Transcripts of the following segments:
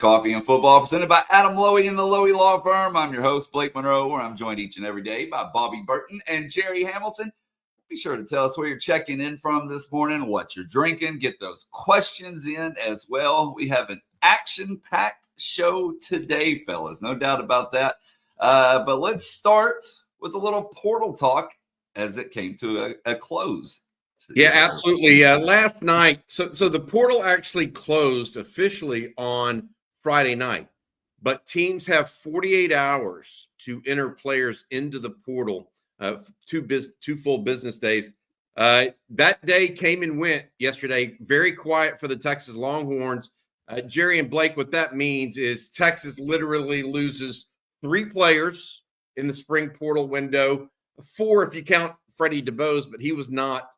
Coffee and Football, presented by Adam Lowy and the Lowy Law Firm. I'm your host, Blake Monroe, where I'm joined each and every day by Bobby Burton and Jerry Hamilton. Be sure to tell us where you're checking in from this morning, what you're drinking. Get those questions in as well. We have an action-packed show today, fellas. No doubt about that. But let's start with a little portal talk as it came to a close. Yeah, absolutely. Last night, so the portal actually closed officially on Friday night, but teams have 48 hours to enter players into the portal, two full business days. That day came and went yesterday. Very quiet for the Texas Longhorns. Jerry and Blake, what that means is Texas literally loses 3 players in the spring portal window, 4 if you count Freddie DeBose, but he was not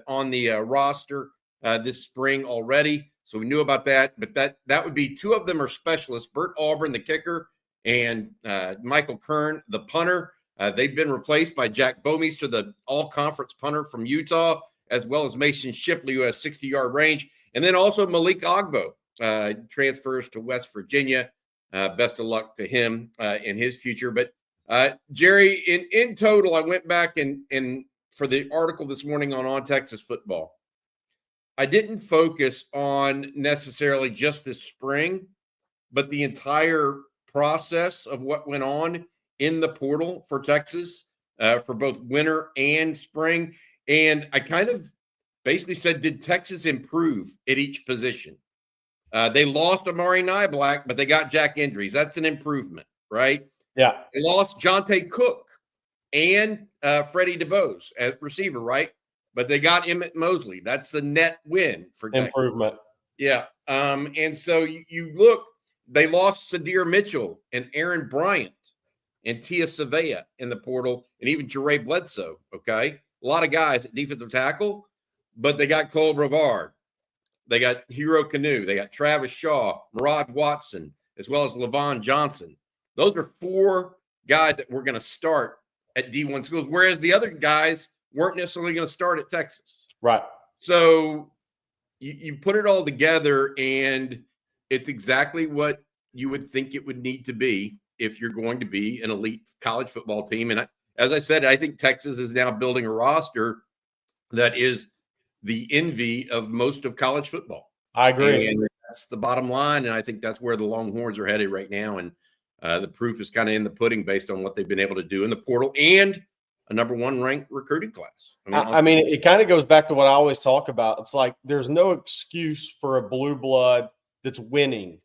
on the roster this spring already. So we knew about that, but that would be 2 of them are specialists, Bert Auburn, the kicker, and Michael Kern, the punter. They've been replaced by Jack Bomeister, the all-conference punter from Utah, as well as Mason Shipley, who has 60-yard range. And then also Malik Ogbo transfers to West Virginia. Best of luck to him in his future. But Jerry, in total, I went back and for the article this morning on Texas football, I didn't focus on necessarily just this spring, but the entire process of what went on in the portal for Texas for both winter and spring. And I kind of basically said, did Texas improve at each position? They lost Amari Niblack, but they got Jack Indries. That's an improvement, right? Yeah. They lost Jonte Cook and Freddie DeBose at receiver, right? But they got Emmett Mosley. That's a net win for Texas. Improvement. Yeah. And so you look, they lost Sadir Mitchell and Aaron Bryant and Tia Savea in the portal, and even Jeray Bledsoe, okay? A lot of guys at defensive tackle, but they got Cole Brevard. They got Hero Canoe. They got Travis Shaw, Murad Watson, as well as Levon Johnson. Those are 4 guys that were going to start at D1 schools, whereas the other guys weren't necessarily going to start at Texas. Right. So you put it all together, and it's exactly what you would think it would need to be if you're going to be an elite college football team. And as I said, I think Texas is now building a roster that is the envy of most of college football. I agree. And that's the bottom line, and I think that's where the Longhorns are headed right now. And the proof is kind of in the pudding based on what they've been able to do in the portal and a number 1 ranked recruiting class. I mean, it kind of goes back to what I always talk about. It's like there's no excuse for a blue blood that's winning,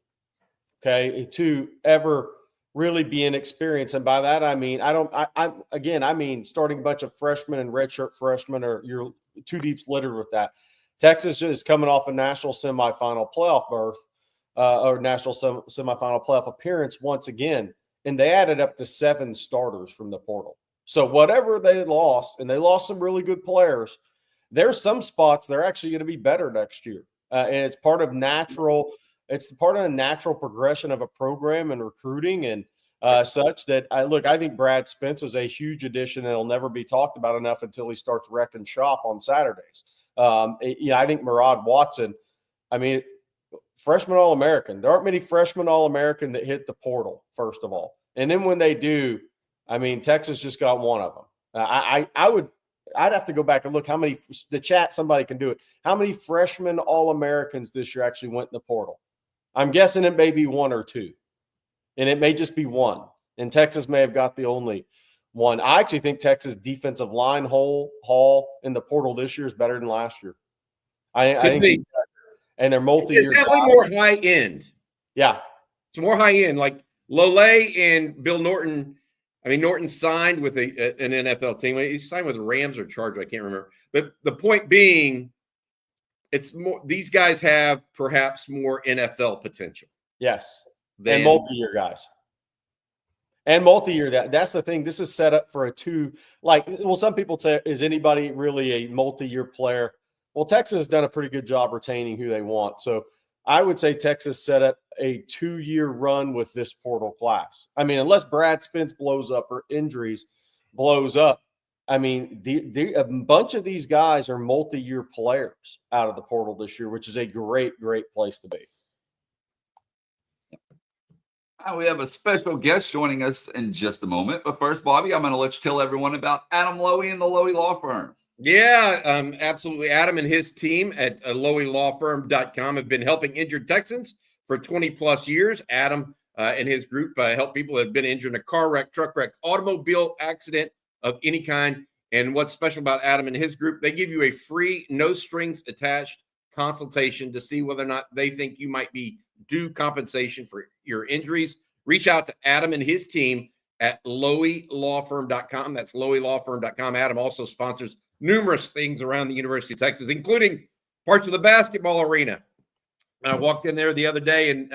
okay, to ever really be inexperienced. And by that, I mean, I mean, starting a bunch of freshmen and redshirt freshmen, or you're 2 deeps littered with that. Texas is coming off a national semifinal playoff berth. Or national semifinal playoff appearance once again, and they added up to 7 starters from the portal. So whatever they lost, and they lost some really good players, there's some spots they're actually going to be better next year, and it's part of natural. It's part of the natural progression of a program and recruiting, and such that I think Brad Spence was a huge addition that'll never be talked about enough until he starts wrecking shop on Saturdays. I think Murad Watson. I mean, freshman All-American. There aren't many freshmen All-American that hit the portal, first of all. And then when they do, I mean, Texas just got one of them. I'd have to go back and look how many – the chat, somebody can do it. How many freshmen All-Americans this year actually went in the portal? I'm guessing it may be 1 or 2. And it may just be 1. And Texas may have got the only one. I actually think Texas defensive line haul in the portal this year is better than last year. I think – and they're multi-year. It's definitely more high end. Yeah. It's more high end. Like Lole and Bill Norton. I mean, Norton signed with an NFL team. He signed with the Rams or Chargers. I can't remember. But the point being, it's more. These guys have perhaps more NFL potential. Yes. And multi-year guys. And multi-year. That's the thing. This is set up for a 2. Some people say, is anybody really a multi-year player? Well, Texas has done a pretty good job retaining who they want. So I would say Texas set up a 2-year run with this portal class. I mean, unless Brad Spence blows up or injuries blows up, I mean, a bunch of these guys are multi-year players out of the portal this year, which is a great, great place to be. We have a special guest joining us in just a moment. But first, Bobby, I'm going to let you tell everyone about Adam Lowy and the Lowy Law Firm. Yeah, absolutely. Adam and his team at loweylawfirm.com have been helping injured Texans for 20 plus years. Adam and his group help people that have been injured in a car wreck, truck wreck, automobile accident of any kind. And what's special about Adam and his group, they give you a free, no strings attached consultation to see whether or not they think you might be due compensation for your injuries. Reach out to Adam and his team at loweylawfirm.com. That's loweylawfirm.com. Adam also sponsors numerous things around the University of Texas, including parts of the basketball arena. And I walked in there the other day, and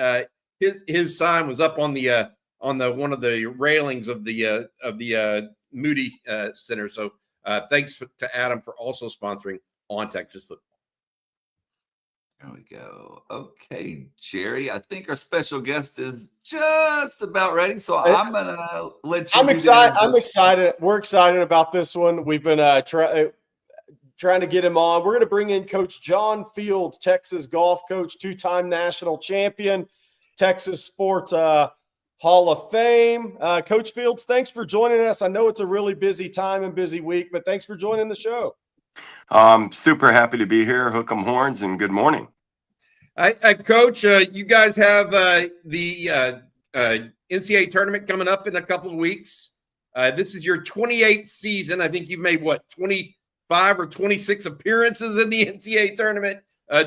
his sign was up on the one of the railings of the Moody Center. So thanks to Adam for also sponsoring On Texas Football. There we go. Okay, Jerry, I think our special guest is just about ready, so I'm going to let you. I'm excited. We're excited about this one. We've been trying to get him on. We're going to bring in Coach John Fields, Texas golf coach, two-time national champion, Texas Sports Hall of Fame. Coach Fields, thanks for joining us. I know it's a really busy time and busy week, but thanks for joining the show. I'm super happy to be here. Hook 'em horns, and good morning. Coach, you guys have the NCAA tournament coming up in a couple of weeks. This is your 28th season. I think you've made, 25 or 26 appearances in the NCAA tournament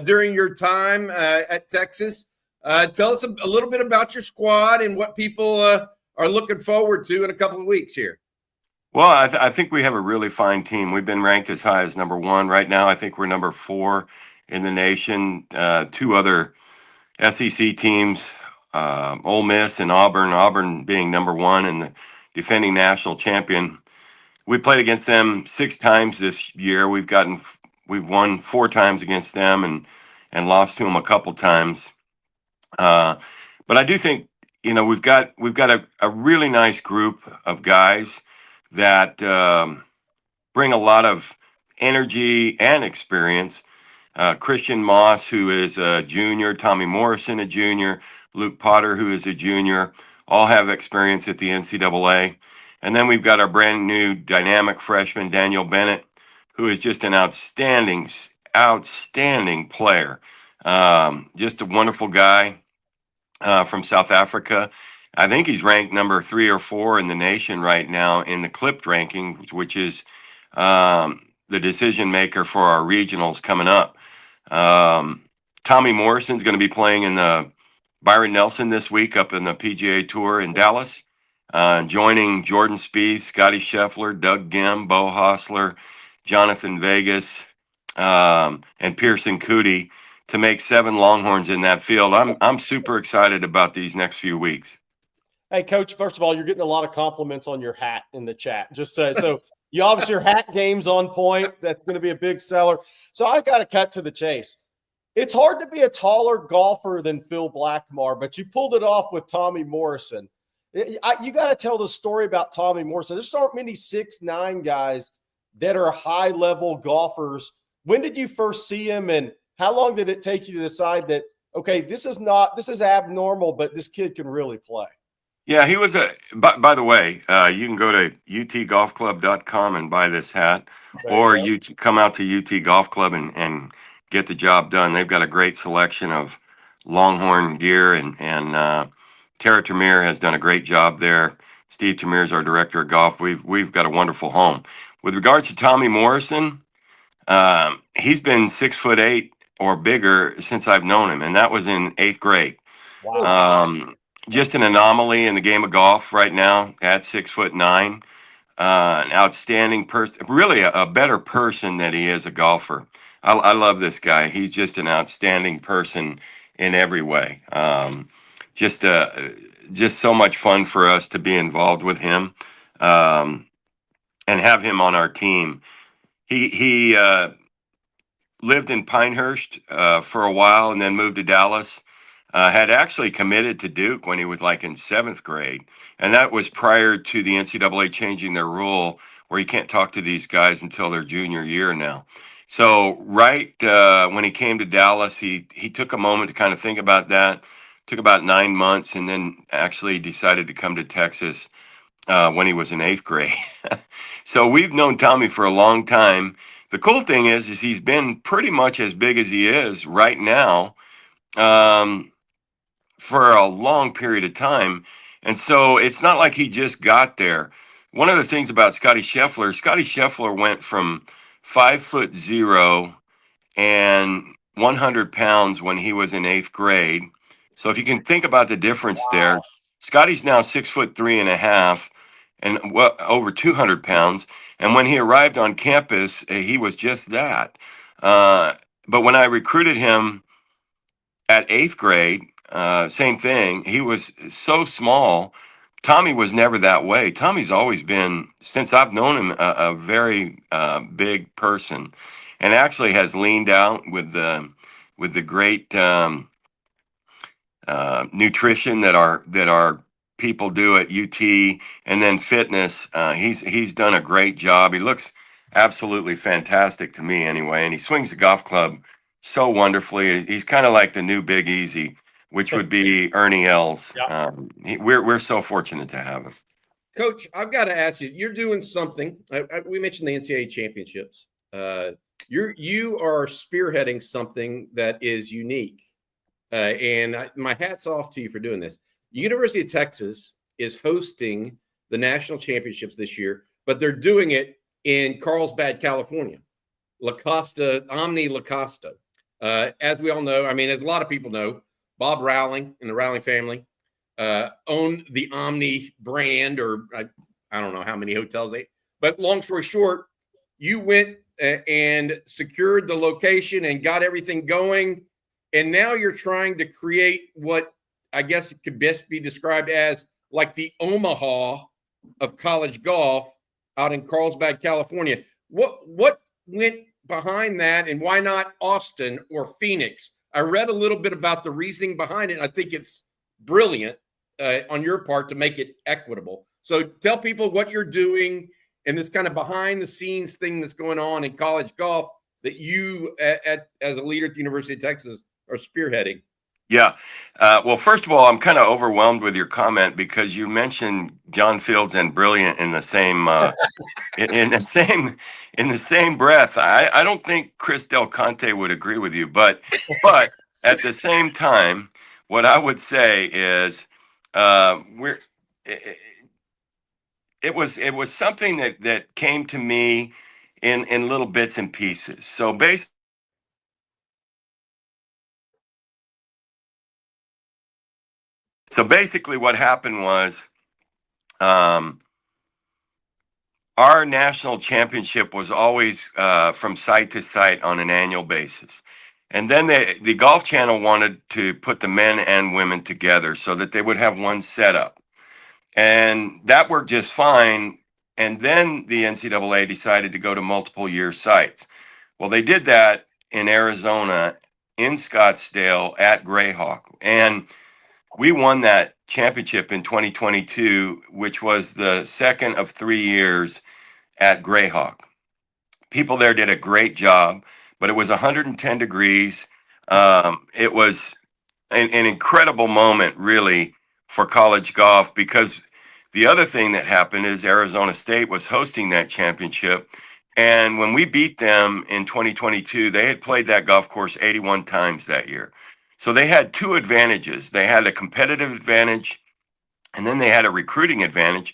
during your time at Texas. Tell us a little bit about your squad and what people are looking forward to in a couple of weeks here. Well, I think we have a really fine team. We've been ranked as high as number 1. Right now, I think we're number 4 in the nation. 2 other SEC teams, Ole Miss and Auburn being number 1 and the defending national champion. We played against them 6 times this year. We've won 4 times against them and lost to them a couple times. But I do think, we've got a really nice group of guys that bring a lot of energy and experience. Christian Moss, who is a junior, Tommy Morrison, a junior, Luke Potter, who is a junior, all have experience at the NCAA. And then we've got our brand new dynamic freshman, Daniel Bennett, who is just an outstanding player. Just a wonderful guy from South Africa. I think he's ranked number 3 or 4 in the nation right now in the Clipped ranking, which is the decision maker for our regionals coming up. Tommy Morrison's going to be playing in the Byron Nelson this week up in the PGA Tour in Dallas, joining Jordan Spieth, Scotty Scheffler, Doug Gim, Bo Hostler, Jonathan Vegas, and Pearson Cootie to make 7 Longhorns in that field. I'm super excited about these next few weeks. Hey, Coach, first of all, you're getting a lot of compliments on your hat in the chat. Just so you obviously your hat game's on point. That's going to be a big seller. So I got to cut to the chase. It's hard to be a taller golfer than Phil Blackmar, but you pulled it off with Tommy Morrison. You got to tell the story about Tommy Morrison. There aren't many 6'9" guys that are high-level golfers. When did you first see him, and how long did it take you to decide that, okay, this is abnormal, but this kid can really play? Yeah, he was by the way, you can go to utgolfclub.com and buy this hat, or you come out to UT Golf Club and get the job done. They've got a great selection of Longhorn gear, and Tara Tamir has done a great job there. Steve Tamir is our director of golf. We've got a wonderful home. With regards to Tommy Morrison, he's been 6'8" or bigger since I've known him, and that was in 8th grade. Wow. Just an anomaly in the game of golf right now at 6'9". An outstanding person, really a better person than he is a golfer. I love this guy. He's just an outstanding person in every way. Just so much fun for us to be involved with him and have him on our team. He lived in Pinehurst for a while and then moved to Dallas. Had actually committed to Duke when he was like in 7th grade. And that was prior to the NCAA changing their rule where you can't talk to these guys until their junior year now. So when he came to Dallas, he took a moment to kind of think about that, took about 9 months, and then actually decided to come to Texas when he was in 8th grade. So we've known Tommy for a long time. The cool thing is he's been pretty much as big as he is right now for a long period of time. And so it's not like he just got there. One of the things about Scotty Scheffler went from 5'0" and 100 pounds when he was in 8th grade. So if you can think about the difference there, Scotty's now 6'3.5" and over 200 pounds. And when he arrived on campus, he was just that. But when I recruited him at 8th grade, same thing. He was so small. Tommy was never that way. Tommy's always been, since I've known him, a very big person, and actually has leaned out with the great nutrition that our people do at UT, and then fitness. He's done a great job. He looks absolutely fantastic to me, anyway, and he swings the golf club so wonderfully. He's kind of like the new Big Easy, which would be Ernie Els. Yeah. We're so fortunate to have him. Coach, I've got to ask you. You're doing something. We mentioned the NCAA championships. You are spearheading something that is unique, and my hat's off to you for doing this. University of Texas is hosting the national championships this year, but they're doing it in Carlsbad, California. Omni La Costa. As we all know, I mean, as a lot of people know, Bob Rowling and the Rowling family own the Omni brand, or I don't know how many hotels but long story short, you went and secured the location and got everything going. And now you're trying to create what I guess it could best be described as like the Omaha of college golf out in Carlsbad, California. What went behind that, and why not Austin or Phoenix? I read a little bit about the reasoning behind it. I think it's brilliant on your part to make it equitable. So tell people what you're doing and this kind of behind the scenes thing that's going on in college golf that you as a leader at the University of Texas are spearheading. Yeah. Well, first of all, I'm kind of overwhelmed with your comment because you mentioned John Fields and brilliant in the same in the same breath. I don't think Chris Del Conte would agree with you, but at the same time, what I would say is it was something that came to me in little bits and pieces. So basically what happened was our national championship was always from site to site on an annual basis. And then the Golf Channel wanted to put the men and women together so that they would have one setup. And that worked just fine. And then the NCAA decided to go to multiple year sites. Well, they did that in Arizona, in Scottsdale, at Greyhawk. And we won that championship in 2022, which was the second of 3 years at Greyhawk. People there did a great job, but it was 110 degrees. It was an incredible moment, really, for college golf, because the other thing that happened is Arizona State was hosting that championship. And when we beat them in 2022, they had played that golf course 81 times that year. So they had two advantages. They had a competitive advantage, and then they had a recruiting advantage.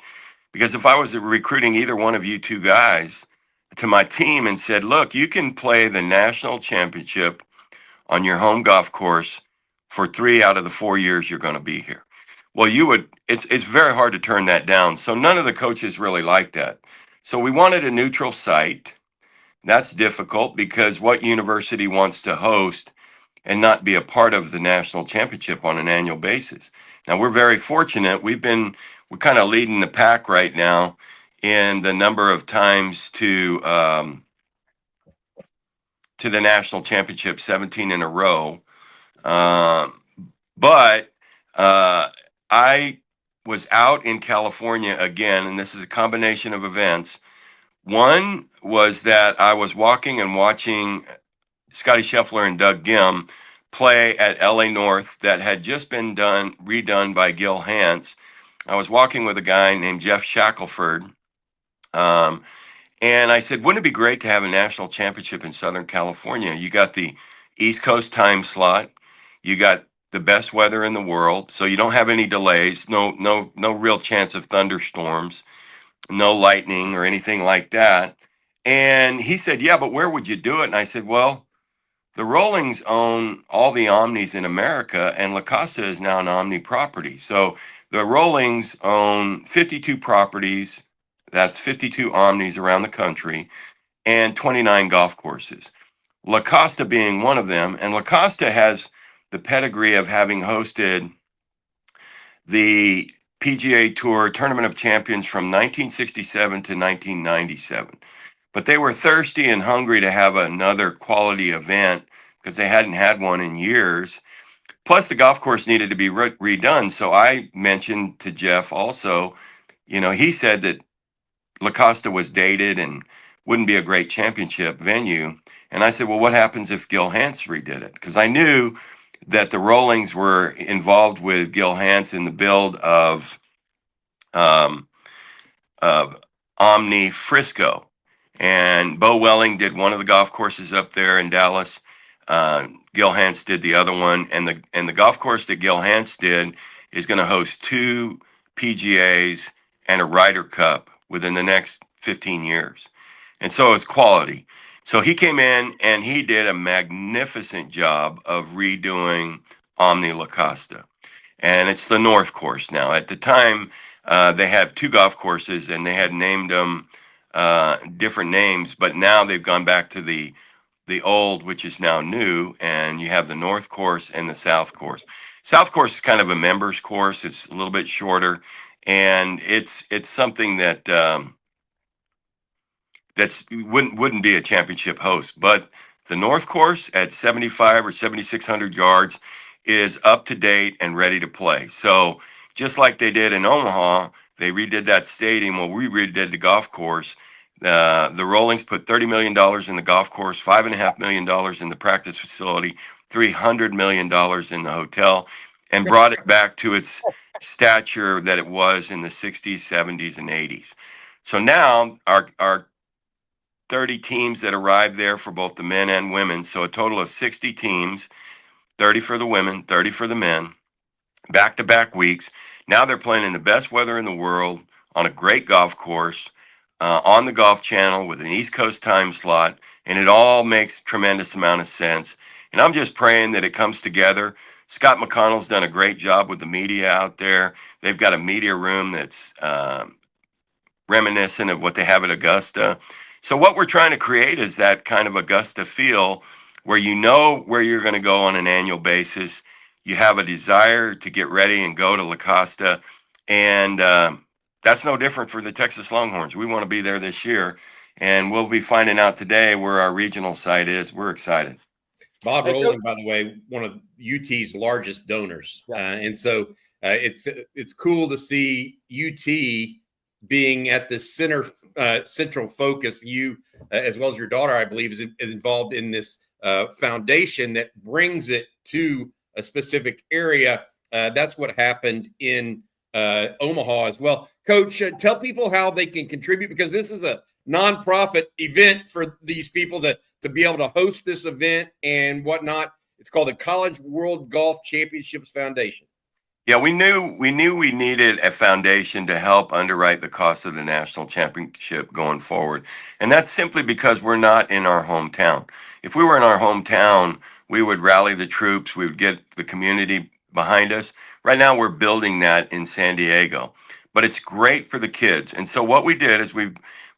Because if I was recruiting either one of you two guys to my team and said, look, you can play the national championship on your home golf course for 3 out of the 4 years you're going to be here. Well, it's very hard to turn that down. So none of the coaches really liked that. So we wanted a neutral site. That's difficult because what university wants to host and not be a part of the national championship on an annual basis? Now, we're very fortunate. We're kind of leading the pack right now in the number of times to the national championship, 17 in a row. But I was out in California again, and this is a combination of events. One was that I was walking and watching Scotty Scheffler and Doug Gim play at LA North that had just been redone by Gil Hance. I was walking with a guy named Jeff Shackelford. And I said, wouldn't it be great to have a national championship in Southern California? You got the East Coast time slot. You got the best weather in the world. So you don't have any delays, no real chance of thunderstorms, no lightning or anything like that. And he said, yeah, but where would you do it? And I said, well, the Rollings own all the Omnis in America, and La Costa is now an Omni property. So the Rollings own 52 properties. That's 52 Omnis around the country and 29 golf courses. La Costa being one of them. And La Costa has the pedigree of having hosted the PGA Tour Tournament of Champions from 1967 to 1997. But they were thirsty and hungry to have another quality event because they hadn't had one in years. Plus, the golf course needed to be redone. So I mentioned to Jeff also, he said that La Costa was dated and wouldn't be a great championship venue. And I said, well, what happens if Gil Hance redid it? Because I knew that the Rollings were involved with Gil Hance in the build of Omni Frisco. And Bo Welling did one of the golf courses up there in Dallas. Gil Hance did the other one. And the golf course that Gil Hance did is going to host 2 PGAs and a Ryder Cup within the next 15 years. And so it's quality. So he came in and he did a magnificent job of redoing Omni La Costa. And it's the North Course now. At the time, they have 2 golf courses and they had named them different names, but now they've gone back to the old, which is now new, and you have the North Course and the South Course. South Course is kind of a members course. It's a little bit shorter, and it's something that wouldn't be a championship host. But the North Course at 75 or 7,600 yards is up to date and ready to play. So just like they did in Omaha, they redid that stadium. Well, we redid the golf course. The Rollings put $30 million in the golf course, $5.5 million in the practice facility, $300 million in the hotel, and brought it back to its stature that it was in the 60s, 70s, and 80s. So now our 30 teams that arrived there for both the men and women, so a total of 60 teams, 30 for the women, 30 for the men, back-to-back weeks. Now they're playing in the best weather in the world on a great golf course, on the Golf Channel with an East Coast time slot, and it all makes tremendous amount of sense. And I'm just praying that it comes together. Scott McConnell's done a great job with the media out there. They've got a media room that's reminiscent of what they have at Augusta. So what we're trying to create is that kind of Augusta feel where you know where you're going to go on an annual basis. You have a desire to get ready and go to La Costa. And that's no different for the Texas Longhorns. We want to be there this year. And we'll be finding out today where our regional site is. We're excited. Bob Rowling, by the way, one of UT's largest donors. And so it's cool to see UT being at the central focus. You, as well as your daughter, I believe, is involved in this foundation that brings it to a specific area. That's what happened in Omaha as well. Coach, tell people how they can contribute, because this is a nonprofit event for these people to be able to host this event and whatnot. It's called the College World Golf Championships Foundation. Yeah, we knew we needed a foundation to help underwrite the cost of the national championship going forward. And that's simply because we're not in our hometown. If we were in our hometown, we would rally the troops, we would get the community behind us. Right now, we're building that in San Diego, but it's great for the kids. And so what we did is we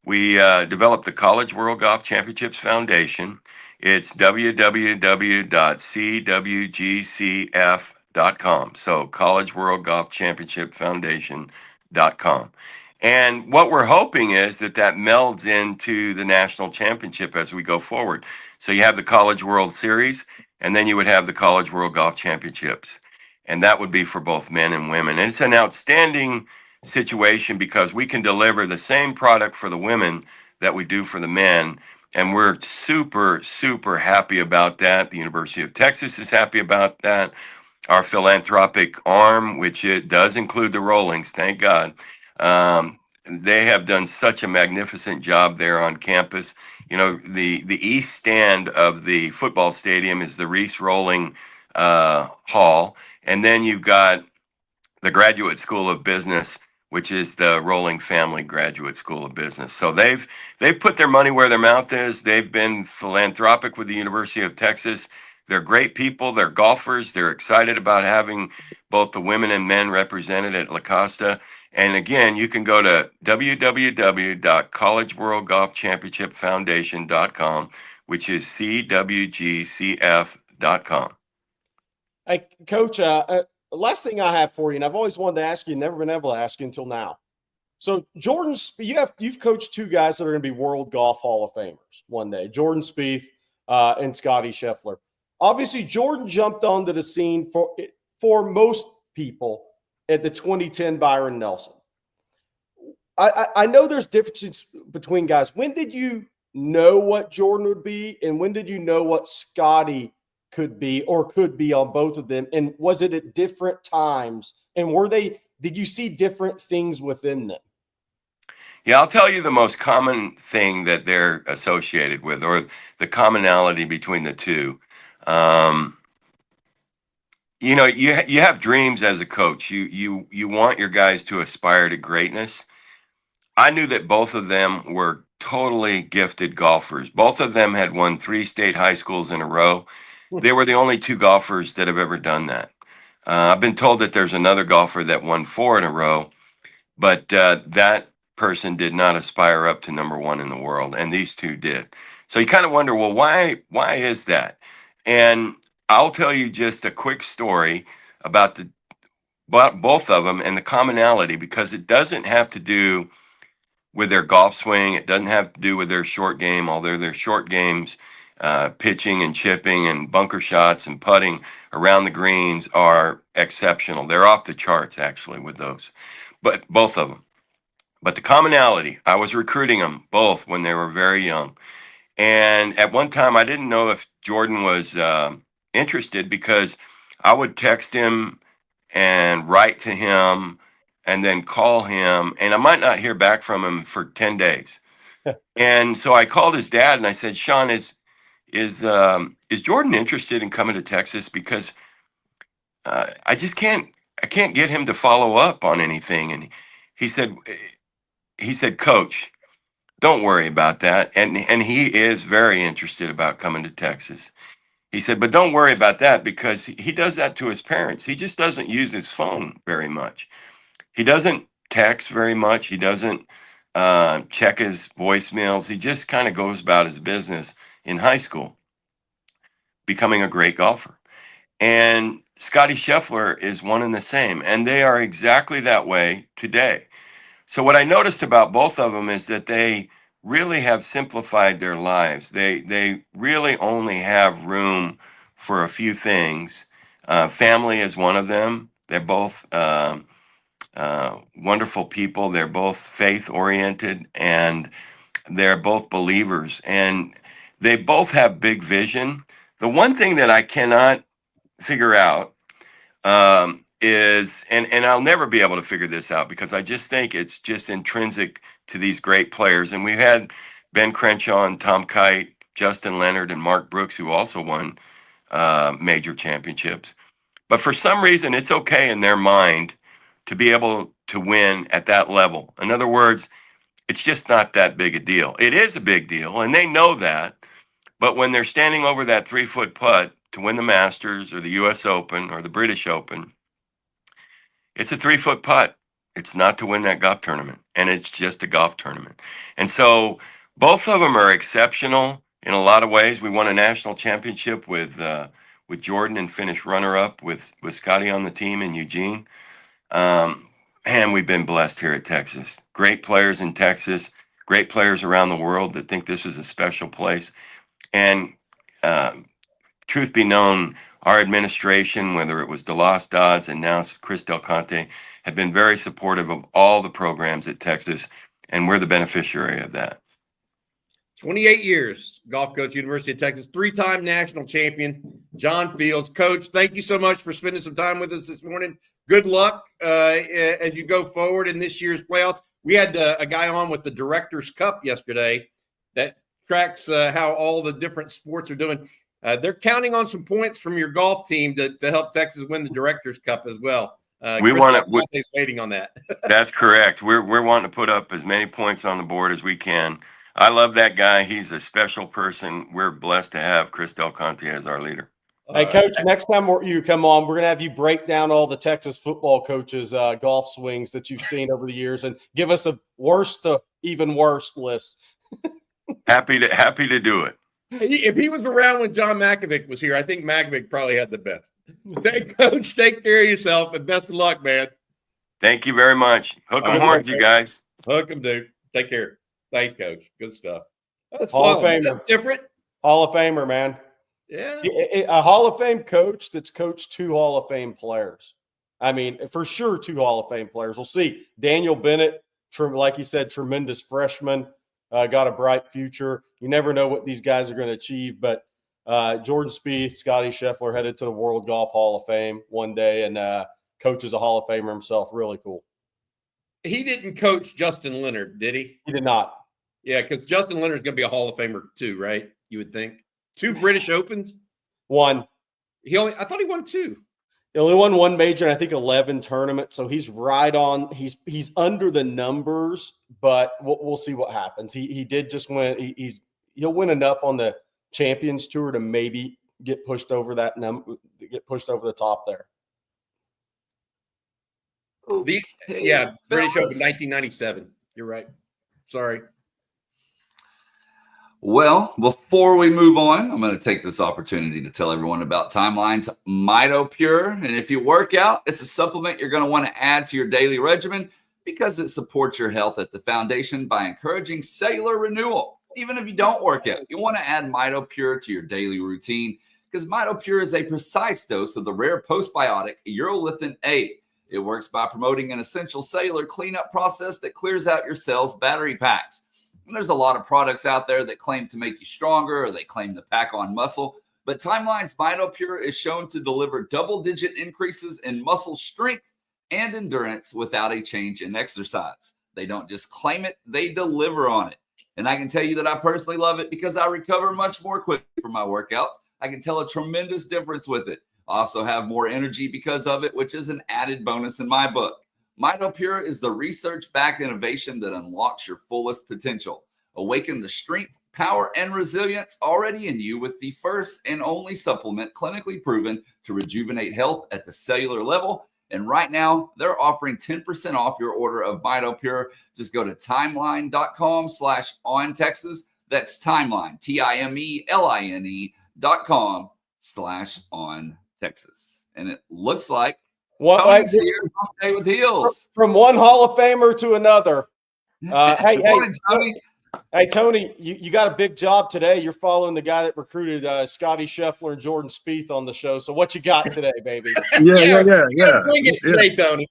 developed the College World Golf Championships Foundation. It's www.cwgcf.com. So College World Golf Championship Foundation.com. And what we're hoping is that melds into the national championship as we go forward. So you have the College World Series, and then you would have the College World Golf Championships. And that would be for both men and women. And it's an outstanding situation because we can deliver the same product for the women that we do for the men. And we're super, super happy about that. The University of Texas is happy about that. Our philanthropic arm, which it does include the Rollings, thank God. They have done such a magnificent job there on campus. You know, the east stand of the football stadium is the Reese Rolling Hall, and then you've got the Graduate School of Business, which is the Rolling Family Graduate School of Business. So they've put their money where their mouth is. They've been philanthropic with the University of Texas. They're great people. They're golfers. They're excited about having both the women and men represented at La Costa. And again, you can go to www.collegeworldgolfchampionshipfoundation.com, which is cwgcf.com. Hey, Coach, last thing I have for you, and I've always wanted to ask you, never been able to ask you until now. So Jordan, you've coached two guys that are going to be World Golf Hall of Famers one day, Jordan Spieth and Scotty Scheffler. Obviously, Jordan jumped onto the scene for most people at the 2010 Byron Nelson. I know there's differences between guys. When did you know what Jordan would be, and when did you know what Scotty could be or could be on both of them? And was it at different times? And did you see different things within them? Yeah, I'll tell you the most common thing that they're associated with, or the commonality between the two. You know, you have dreams as a coach. You want your guys to aspire to greatness. I knew that both of them were totally gifted golfers. Both of them had won 3 state high schools in a row. They were the only 2 golfers that have ever done that. I've been told that there's another golfer that won 4 in a row, but that person did not aspire up to number 1 in the world, and these 2 did. So you kind of wonder, well, why is that? And I'll tell you just a quick story about both of them and the commonality, because it doesn't have to do with their golf swing. It doesn't have to do with their short game, although their short games, pitching and chipping and bunker shots and putting around the greens are exceptional. They're off the charts, actually, with those, but both of them. But the commonality, I was recruiting them both when they were very young. And at one time, I didn't know if Jordan was interested, because I would text him and write to him and then call him, and I might not hear back from him for 10 days. And so I called his dad and I said, Sean, is Jordan interested in coming to Texas? Because I just can't get him to follow up on anything. And he said, Coach, don't worry about that. And he is very interested about coming to Texas. He said, but don't worry about that, because he does that to his parents. He just doesn't use his phone very much. He doesn't text very much. He doesn't check his voicemails. He just kind of goes about his business in high school, becoming a great golfer. And Scotty Scheffler is one and the same, and they are exactly that way today. So what I noticed about both of them is that they really have simplified their lives. They really only have room for a few things. Family is one of them. They're both wonderful people. They're both faith oriented, and they're both believers, and they both have big vision. The one thing that I cannot figure out is, and I'll never be able to figure this out, because I just think it's just intrinsic to these great players. And we've had Ben Crenshaw and Tom Kite, Justin Leonard, and Mark Brooks, who also won major championships. But for some reason, it's okay in their mind to be able to win at that level. In other words, it's just not that big a deal. It is a big deal, and they know that. But when they're standing over that 3-foot putt to win the Masters or the US Open or the British Open, it's a 3-foot putt. It's not to win that golf tournament, and it's just a golf tournament. And so both of them are exceptional in a lot of ways. We won a national championship with Jordan and finished runner-up with Scotty on the team in Eugene. And we've been blessed here at Texas. Great players in Texas, great players around the world that think this is a special place. And truth be known, our administration, whether it was DeLoss Dodds and now Chris Del Conte, have been very supportive of all the programs at Texas, and we're the beneficiary of that. 28 years, golf coach, University of Texas, 3-time national champion, John Fields. Coach, thank you so much for spending some time with us this morning. Good luck as you go forward in this year's playoffs. We had a guy on with the Directors Cup yesterday that tracks how all the different sports are doing. They're counting on some points from your golf team to help Texas win the Directors Cup as well. We want to. He's waiting on that. That's correct. We're wanting to put up as many points on the board as we can. I love that guy. He's a special person. We're blessed to have Chris Del Conte as our leader. Hey, Coach, next time you come on, we're going to have you break down all the Texas football coaches' golf swings that you've seen over the years and give us a worst to even worse list. Happy to do it. If he was around when John Makovic was here, I think Makovic probably had the best. Coach, take care of yourself, and best of luck, man. Thank you very much. Hook 'em horns, you guys. Hook 'em, dude. Take care. Thanks, Coach. Good stuff. That's Hall fun. of Famer. That's different. Hall of Famer, man. Yeah. A Hall of Fame coach that's coached 2 Hall of Fame players. I mean, for sure, 2 Hall of Fame players. We'll see. Daniel Bennett, like you said, tremendous freshman, got a bright future. You never know what these guys are going to achieve, but Jordan Spieth, Scotty Scheffler headed to the World Golf Hall of Fame one day, and coach is a Hall of Famer himself. Really cool. He didn't coach Justin Leonard, did he? He did not. Yeah, because Justin Leonard's going to be a Hall of Famer too, right? You would think. 2 British Opens? One. I thought he won 2. He only won 1 major and I think 11 tournaments. So he's right on. He's under the numbers, but we'll see what happens. He did just win. He'll win enough on the Champions Tour to maybe get pushed over that number, get pushed over the top there. British Open 1997. You're right. Sorry. Well, before we move on, I'm going to take this opportunity to tell everyone about Timeline's MitoPure. And if you work out, it's a supplement you're going to want to add to your daily regimen because it supports your health at the foundation by encouraging cellular renewal. Even if you don't work out, you want to add MitoPure to your daily routine because MitoPure is a precise dose of the rare postbiotic urolithin A. It works by promoting an essential cellular cleanup process that clears out your cells' battery packs. And there's a lot of products out there that claim to make you stronger or they claim to pack on muscle. But Timeline's MitoPure is shown to deliver double-digit increases in muscle strength and endurance without a change in exercise. They don't just claim it, they deliver on it. And I can tell you that I personally love it because I recover much more quickly from my workouts. I can tell a tremendous difference with it. I also have more energy because of it, which is an added bonus in my book. MitoPure is the research-backed innovation that unlocks your fullest potential. Awaken the strength, power, and resilience already in you with the first and only supplement clinically proven to rejuvenate health at the cellular level. And right now, they're offering 10% off your order of MitoPure. Just go to timeline.com/ontexas. That's Timeline, TIMELINE.com/ontexas. And it looks like Tony's here someday with heels. From one Hall of Famer to another. Hey, Tony. Hey, Tony, you got a big job today. You're following the guy that recruited Scotty Scheffler and Jordan Spieth on the show. So what you got today, baby? Yeah. Bring it today, Tony.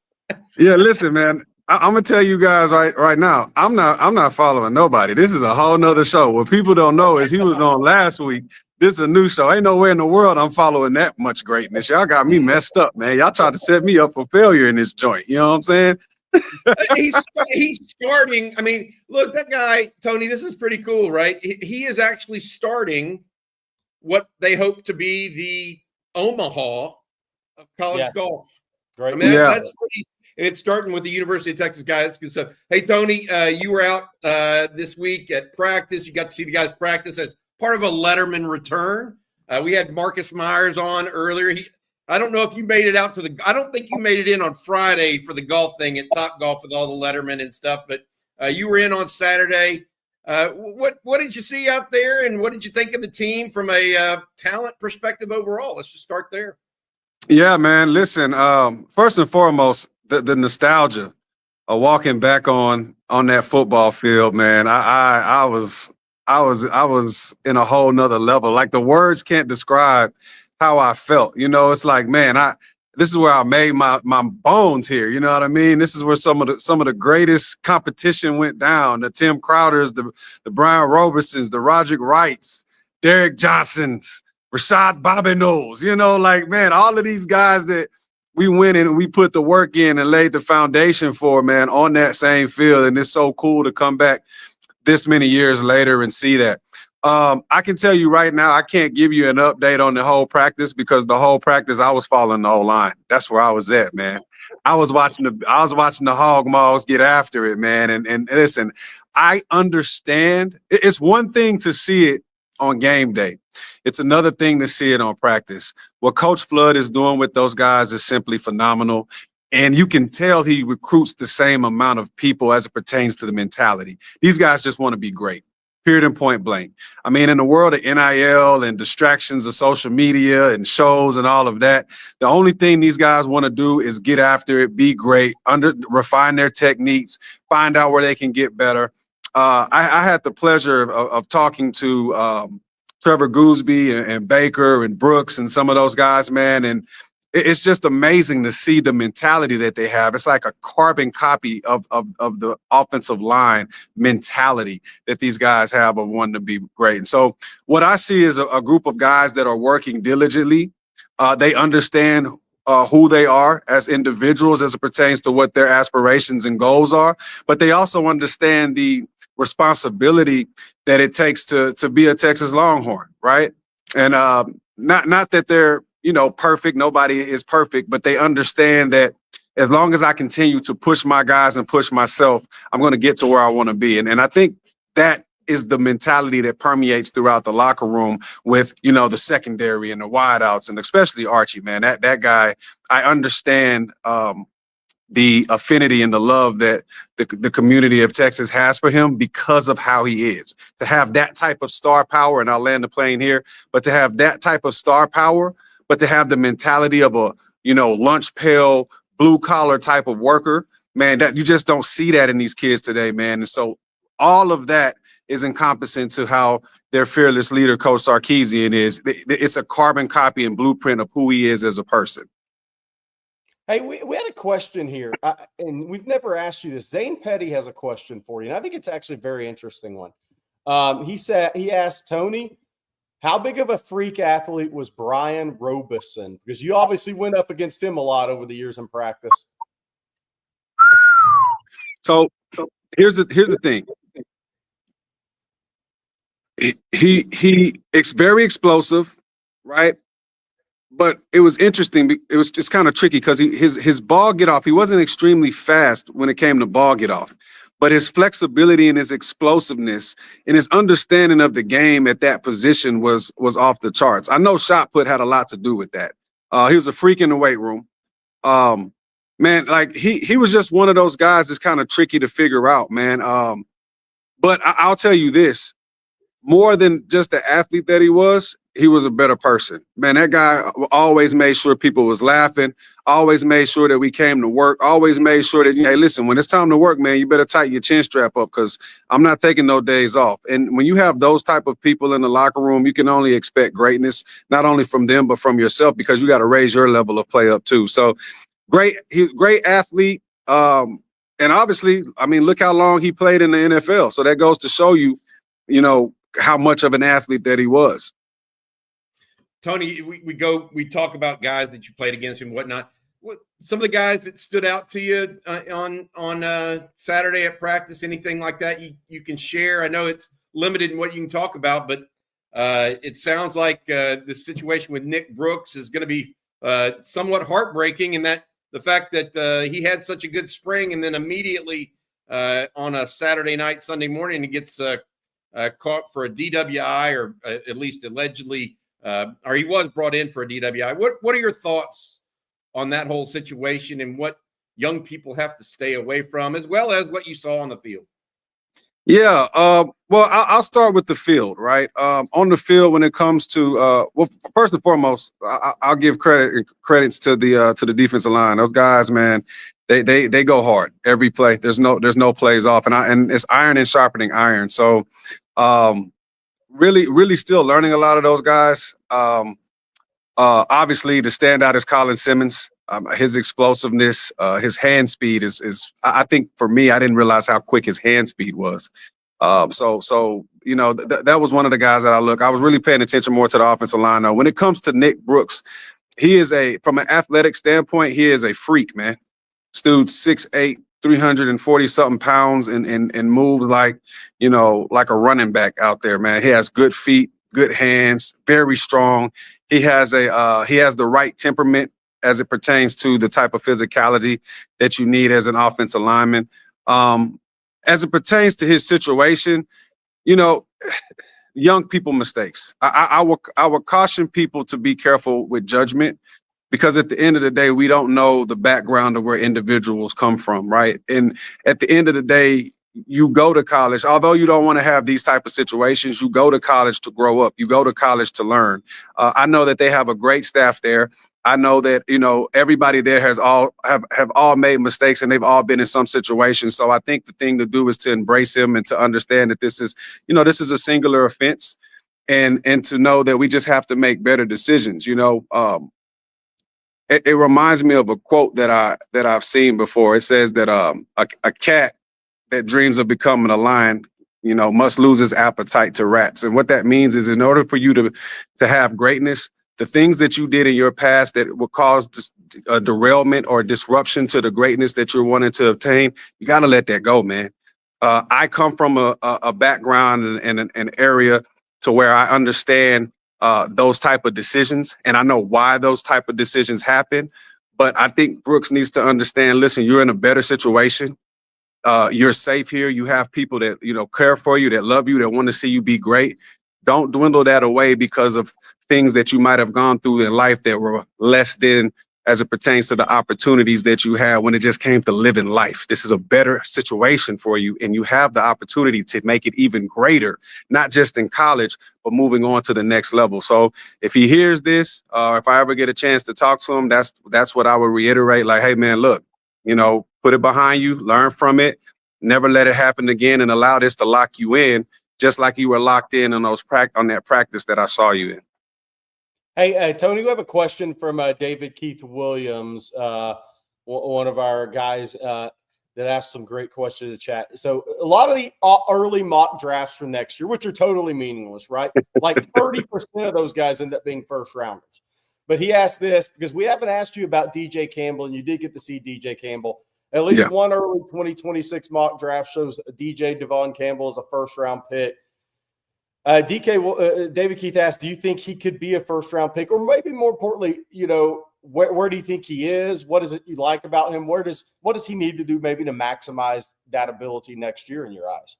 Yeah, listen, man. I'm gonna tell you guys right now. I'm not following nobody. This is a whole nother show. What people don't know is he was on last week. This is a new show. Ain't nowhere in the world I'm following that much greatness. Y'all got me messed up, man. Y'all tried to set me up for failure in this joint. You know what I'm saying? He's starting. I mean, look, that guy, Tony, this is pretty cool, right? He is actually starting what they hope to be the Omaha of college golf. Great. I mean, that's pretty. And it's starting with the University of Texas guy. That's good stuff. Hey, Tony, you were out this week at practice. You got to see the guys practice as part of a Letterman return. We had Marcus Myers on earlier. I don't know if you made it out to I don't think you made it in on Friday for the golf thing at Top Golf with all the Letterman and stuff, but you were in on Saturday. What did you see out there, and what did you think of the team from a talent perspective overall? Let's just start there. Yeah, man. Listen, first and foremost, the nostalgia of walking back on that football field, man. I was in a whole nother level. Like the words can't describe how I felt. You know, it's like, man, this is where I made my bones here. You know what I mean? This is where some of the greatest competition went down. The Tim Crowders, the Brian Robesons, the Roderick Wrights, Derek Johnsons, Rashad Bobineaus. You know, like, man, all of these guys that we went in and we put the work in and laid the foundation for, man, on that same field. And it's so cool to come back this many years later and see that. I can tell you right now, I can't give you an update on the whole practice because the whole practice I was following the whole line. That's where I was at, man. I was watching the Hog Maws get after it, man. And listen, I understand. It's one thing to see it on game day. It's another thing to see it on practice. What Coach Flood is doing with those guys is simply phenomenal. And you can tell he recruits the same amount of people as it pertains to the mentality. These guys just want to be great. Period and point blank. I mean, in the world of NIL and distractions of social media and shows and all of that, the only thing these guys want to do is get after it, be great, refine their techniques, find out where they can get better. I had the pleasure of talking to Trevor Gooseby and Baker and Brooks and some of those guys, man, and it's just amazing to see the mentality that they have. It's like a carbon copy of the offensive line mentality that these guys have of wanting to be great. And so what I see is a group of guys that are working diligently. They understand who they are as individuals as it pertains to what their aspirations and goals are, but they also understand the responsibility that it takes to be a Texas Longhorn, right? And not that they're perfect. Nobody is perfect, but they understand that as long as I continue to push my guys and push myself, I'm going to get to where I want to be. And I think that is the mentality that permeates throughout the locker room with, the secondary and the wideouts and especially Archie, man. That guy, I understand the affinity and the love that the community of Texas has for him because of how he is. To have that type of star power, and I'll land the plane here, but to have that type of star power, but to have the mentality of a, lunch pail, blue collar type of worker, man, that you just don't see that in these kids today, man. And so all of that is encompassing to how their fearless leader, Coach Sarkisian, is. It's a carbon copy and blueprint of who he is as a person. Hey, we had a question here, and we've never asked you this. Zane Petty has a question for you, and I think it's actually a very interesting one. He asked Tony, how big of a freak athlete was Brian Robeson? Because you obviously went up against him a lot over the years in practice. So here's the thing. It's very explosive, right? But it was interesting. It was just kind of tricky because his ball get off. He wasn't extremely fast when it came to ball get off. But his flexibility and his explosiveness and his understanding of the game at that position was off the charts. I know shot put had a lot to do with that. He was a freak in the weight room. Man, like he was just one of those guys that's kind of tricky to figure out, man. But I'll tell you this, more than just the athlete that he was a better person. Man, that guy always made sure people was laughing, always made sure that we came to work, always made sure that, hey, listen, when it's time to work, man, you better tighten your chin strap up because I'm not taking no days off. And when you have those type of people in the locker room, you can only expect greatness, not only from them, but from yourself, because you got to raise your level of play up too. So he's a great athlete. And obviously, I mean, look how long he played in the NFL. So that goes to show you, how much of an athlete that he was. Tony, we talk about guys that you played against and whatnot. Some of the guys that stood out to you on Saturday at practice, anything like that you can share? I know it's limited in what you can talk about, but it sounds like the situation with Nick Brooks is going to be somewhat heartbreaking, in that the fact that he had such a good spring and then immediately on a Saturday night, Sunday morning, he gets caught for a DWI, or at least allegedly, or he was brought in for a DWI. What are your thoughts on that whole situation and what young people have to stay away from, as well as what you saw on the field? Yeah, well, I'll start with the field, right? On the field, when it comes to well, first and foremost, I'll give credits to the defensive line. Those guys, man, they go hard every play. There's no plays off, and it's iron and sharpening iron. So, really still learning a lot of those guys. Obviously, the standout is Colin Simmons. His explosiveness, his hand speed is. I think for me, I didn't realize how quick his hand speed was. So you know that was one of the guys that I was really paying attention more to the offensive line. Though when it comes to Nick Brooks, he is from an athletic standpoint, he is a freak, man. This dude's 6'8", 340 something pounds, and moves like, you know, like a running back out there, man. He has good feet, good hands, very strong. He has the right temperament as it pertains to the type of physicality that you need as an offensive lineman. As it pertains to his situation, you know, young people mistakes. I would caution people to be careful with judgment, because at the end of the day, we don't know the background of where individuals come from, right? And at the end of the day, you go to college, although you don't want to have these type of situations, you go to college to grow up. You go to college to learn. I know that they have a great staff there. I know that, you know, everybody there have all made mistakes, and they've all been in some situations. So I think the thing to do is to embrace him and to understand that this is a singular offense, and to know that we just have to make better decisions. You know, it reminds me of a quote that I've seen before. It says that a cat that dreams of becoming a lion, you know, must lose his appetite to rats. And what that means is, in order for you to have greatness, the things that you did in your past that would cause a derailment or disruption to the greatness that you're wanting to obtain, you got to let that go, man. I come from a background and an area to where I understand those type of decisions, and I know why those type of decisions happen. But I think Brooks needs to understand, listen, you're in a better situation. You're safe here. You have people that, you know, care for you, that love you, that want to see you be great. Don't dwindle that away because of things that you might have gone through in life that were less than as it pertains to the opportunities that you had when it just came to living life. This is a better situation for you, and you have the opportunity to make it even greater, not just in college, but moving on to the next level. So if he hears this, if I ever get a chance to talk to him, that's what I would reiterate. Like, hey, man, look, you know, put it behind you, learn from it, never let it happen again, and allow this to lock you in, just like you were locked in on that practice that I saw you in. Hey, Tony, we have a question from David Keith Williams, one of our guys that asked some great questions in the chat. So a lot of the early mock drafts for next year, which are totally meaningless, right? Like 30% of those guys end up being first rounders. But he asked this because we haven't asked you about DJ Campbell, and you did get to see DJ Campbell. At least one early 2026 mock draft shows DJ Devon Campbell as a first-round pick. David Keith asked, do you think he could be a first-round pick? Or maybe more importantly, you know, where do you think he is? What is it you like about him? What does he need to do maybe to maximize that ability next year in your eyes?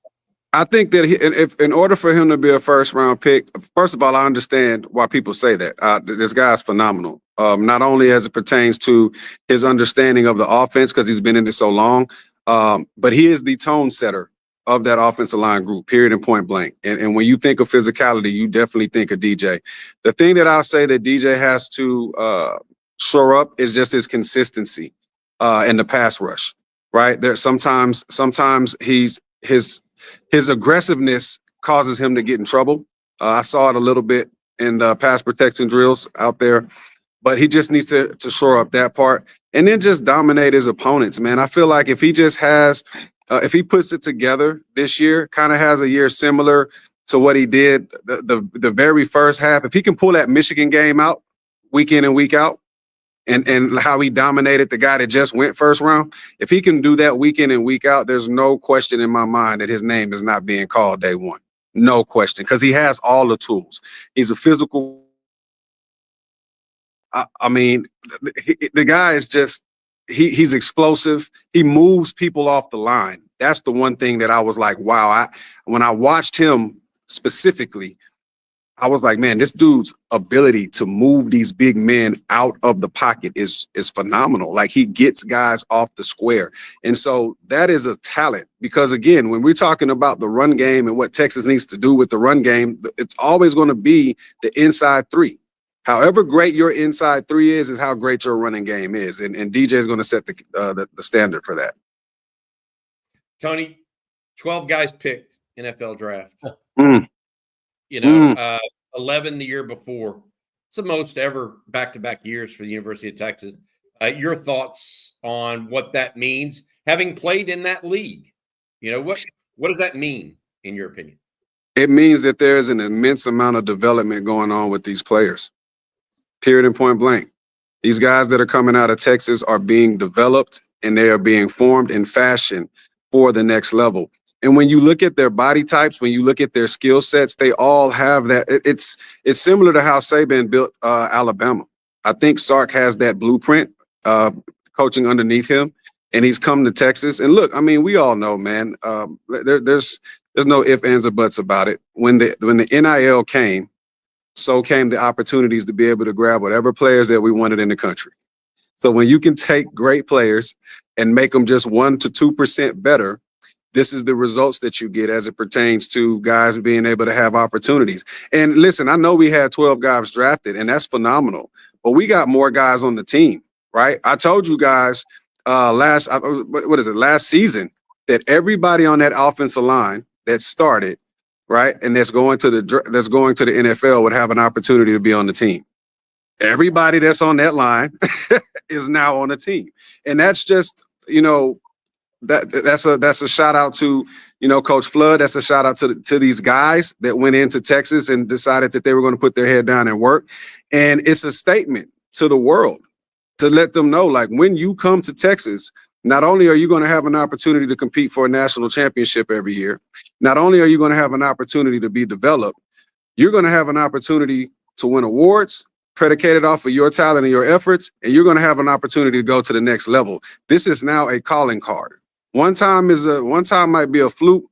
I think that if in order for him to be a first-round pick, first of all, I understand why people say that. This guy's phenomenal, not only as it pertains to his understanding of the offense because he's been in it so long, but he is the tone setter of that offensive line group, period and point blank. And when you think of physicality, you definitely think of DJ. The thing that I'll say that DJ has to shore up is just his consistency in the pass rush, right? There sometimes his aggressiveness causes him to get in trouble. I saw it a little bit in the pass protection drills out there, but he just needs to shore up that part and then just dominate his opponents, man. I feel like if he just has, if he puts it together this year, kind of has a year similar to what he did the very first half, if he can pull that Michigan game out week in and week out, and how he dominated the guy that just went first round, if he can do that week in and week out, there's no question in my mind that his name is not being called day one. No question, because he has all the tools. He's a physical. I mean, the guy is just, he's explosive. He moves people off the line. That's the one thing that I was like, wow. When I watched him specifically, I was like, man, this dude's ability to move these big men out of the pocket is phenomenal. Like, he gets guys off the square. And so that is a talent, because again, when we're talking about the run game and what Texas needs to do with the run game, it's always going to be the inside three. However great your inside three is how great your running game is. And DJ is going to set the standard for that. Tony, 12 guys picked NFL draft. You 11 the year before. It's the most ever back-to-back years for the University of Texas. Your thoughts on what that means, having played in that league? What does that mean in your opinion? It means that there's an immense amount of development going on with these players. Period and point blank. These guys that are coming out of Texas are being developed and they are being formed and fashioned for the next level. And when you look at their body types, when you look at their skill sets, they all have that. It's similar to how Saban built Alabama. I think Sark has that blueprint, coaching underneath him, and he's come to Texas. And look, I mean, we all know, man. There's no ifs, ands, or buts about it. When the NIL came, so came the opportunities to be able to grab whatever players that we wanted in the country. So when you can take great players and make them just 1% to 2% better, this is the results that you get as it pertains to guys being able to have opportunities. And listen, I know we had 12 guys drafted, and that's phenomenal. But we got more guys on the team, right? I told you guys last season that everybody on that offensive line that started, right, and that's going to the NFL would have an opportunity to be on the team. Everybody that's on that line is now on the team, and that's just that's a shout out to Coach Flood. That's a shout out to these guys that went into Texas and decided that they were going to put their head down and work, and it's a statement to the world to let them know, like, when you come to Texas, not only are you going to have an opportunity to compete for a national championship every year, not only are you going to have an opportunity to be developed, you're going to have an opportunity to win awards predicated off of your talent and your efforts, and you're going to have an opportunity to go to the next level. This is now a calling card. One time might be a fluke.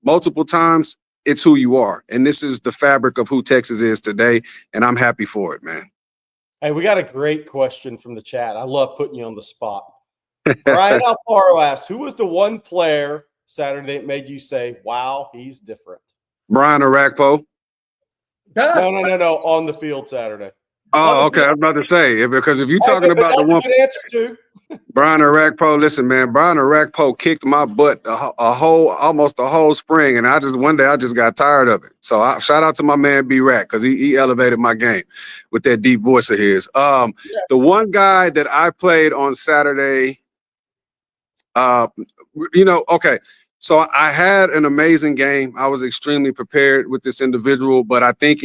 Multiple times, it's who you are. And this is the fabric of who Texas is today, and I'm happy for it, man. Hey, we got a great question from the chat. I love putting you on the spot. Brian Alfaro asks, who was the one player Saturday that made you say, wow, he's different? Brian Arakpo. No. On the field Saturday. Oh, okay. I was about to say, because if you're talking about the one, good answer too. Brian Arakpo, listen, man, Brian Arakpo kicked my butt almost a whole spring, and one day I just got tired of it. So shout out to my man B-Rack, because he elevated my game with that deep voice of his. The one guy that I played on Saturday, okay. So I had an amazing game. I was extremely prepared with this individual, but I think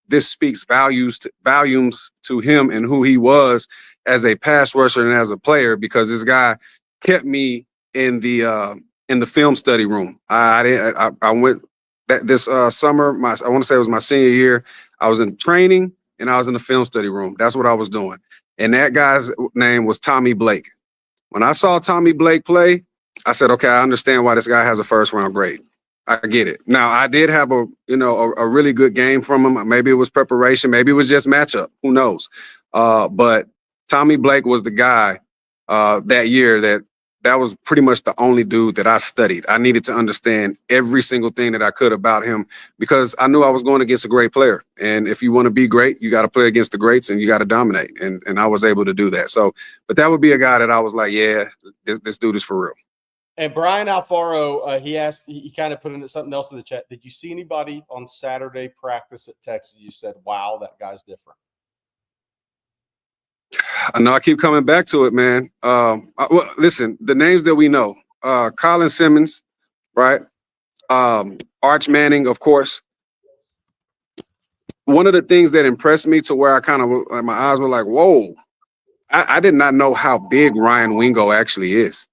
this speaks volumes to him and who he was as a pass rusher and as a player, because this guy kept me in the film study room. I went this summer. I want to say it was my senior year. I was in training and I was in the film study room. That's what I was doing. And that guy's name was Tommy Blake. When I saw Tommy Blake play, I said, okay, I understand why this guy has a first round grade. I get it. Now, I did have a really good game from him. Maybe it was preparation. Maybe it was just matchup. Who knows? But Tommy Blake was the guy that year that was pretty much the only dude that I studied. I needed to understand every single thing that I could about him, because I knew I was going against a great player. And if you want to be great, you got to play against the greats and you got to dominate. And I was able to do that. So, but that would be a guy that I was like, yeah, this dude is for real. And Brian Alfaro, he asked, he kind of put in something else in the chat. Did you see anybody on Saturday practice at Texas? You said, wow, that guy's different. I know I keep coming back to it, man. Well, listen, the names that we know, Colin Simmons, right? Arch Manning, of course. One of the things that impressed me to where I kind of, my eyes were like, whoa, I did not know how big Ryan Wingo actually is.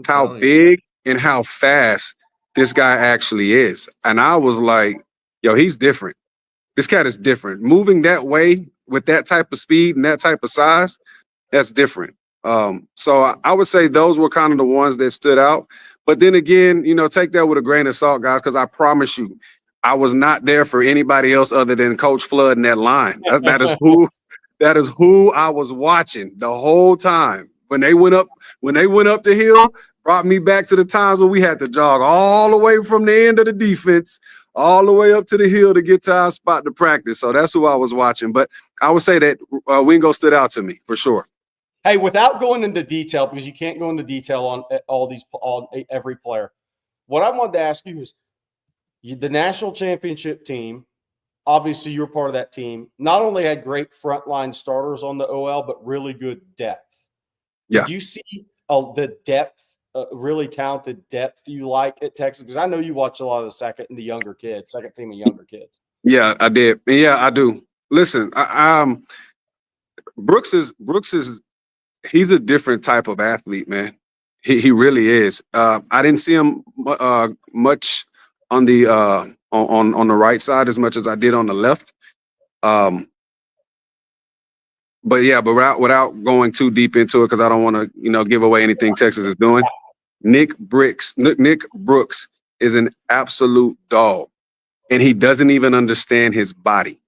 How big and how fast this guy actually is. And I was like, yo, he's different. This cat is different. Moving that way with that type of speed and that type of size, that's different. So I would say those were kind of the ones that stood out. But then again, take that with a grain of salt, guys, because I promise you, I was not there for anybody else other than Coach Flood in that line. That is who I was watching the whole time. When they went up the hill, brought me back to the times when we had to jog all the way from the end of the defense, all the way up to the hill to get to our spot to practice. So that's who I was watching. But I would say that Wingo stood out to me for sure. Hey, without going into detail, because you can't go into detail on every player, what I wanted to ask you is the national championship team obviously you're part of that team, not only had great frontline starters on the OL, but really good depth. Yeah. Did you see the depth, really talented depth you like at Texas? Because I know you watch a lot of the second team and younger kids. Yeah, I did. Yeah, I do. Listen, Brooks is he's a different type of athlete, man. He really is. I didn't see him much on the on the right side as much as I did on the left. But without going too deep into it, because I don't want to give away anything Texas is doing. Nick Brooks is an absolute dog, and he doesn't even understand his body.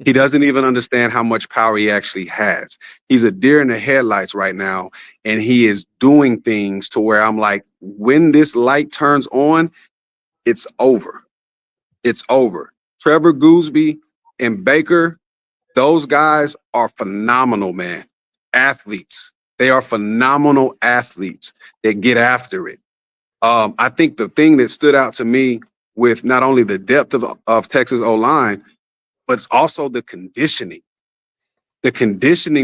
He doesn't even understand how much power he actually has. He's a deer in the headlights right now, and he is doing things to where I'm like, when this light turns on, it's over. It's over. Trevor Gooseby and Baker, those guys are phenomenal, man. Athletes. They are phenomenal athletes that get after it. I think the thing that stood out to me with not only the depth of Texas O-line, but it's also the conditioning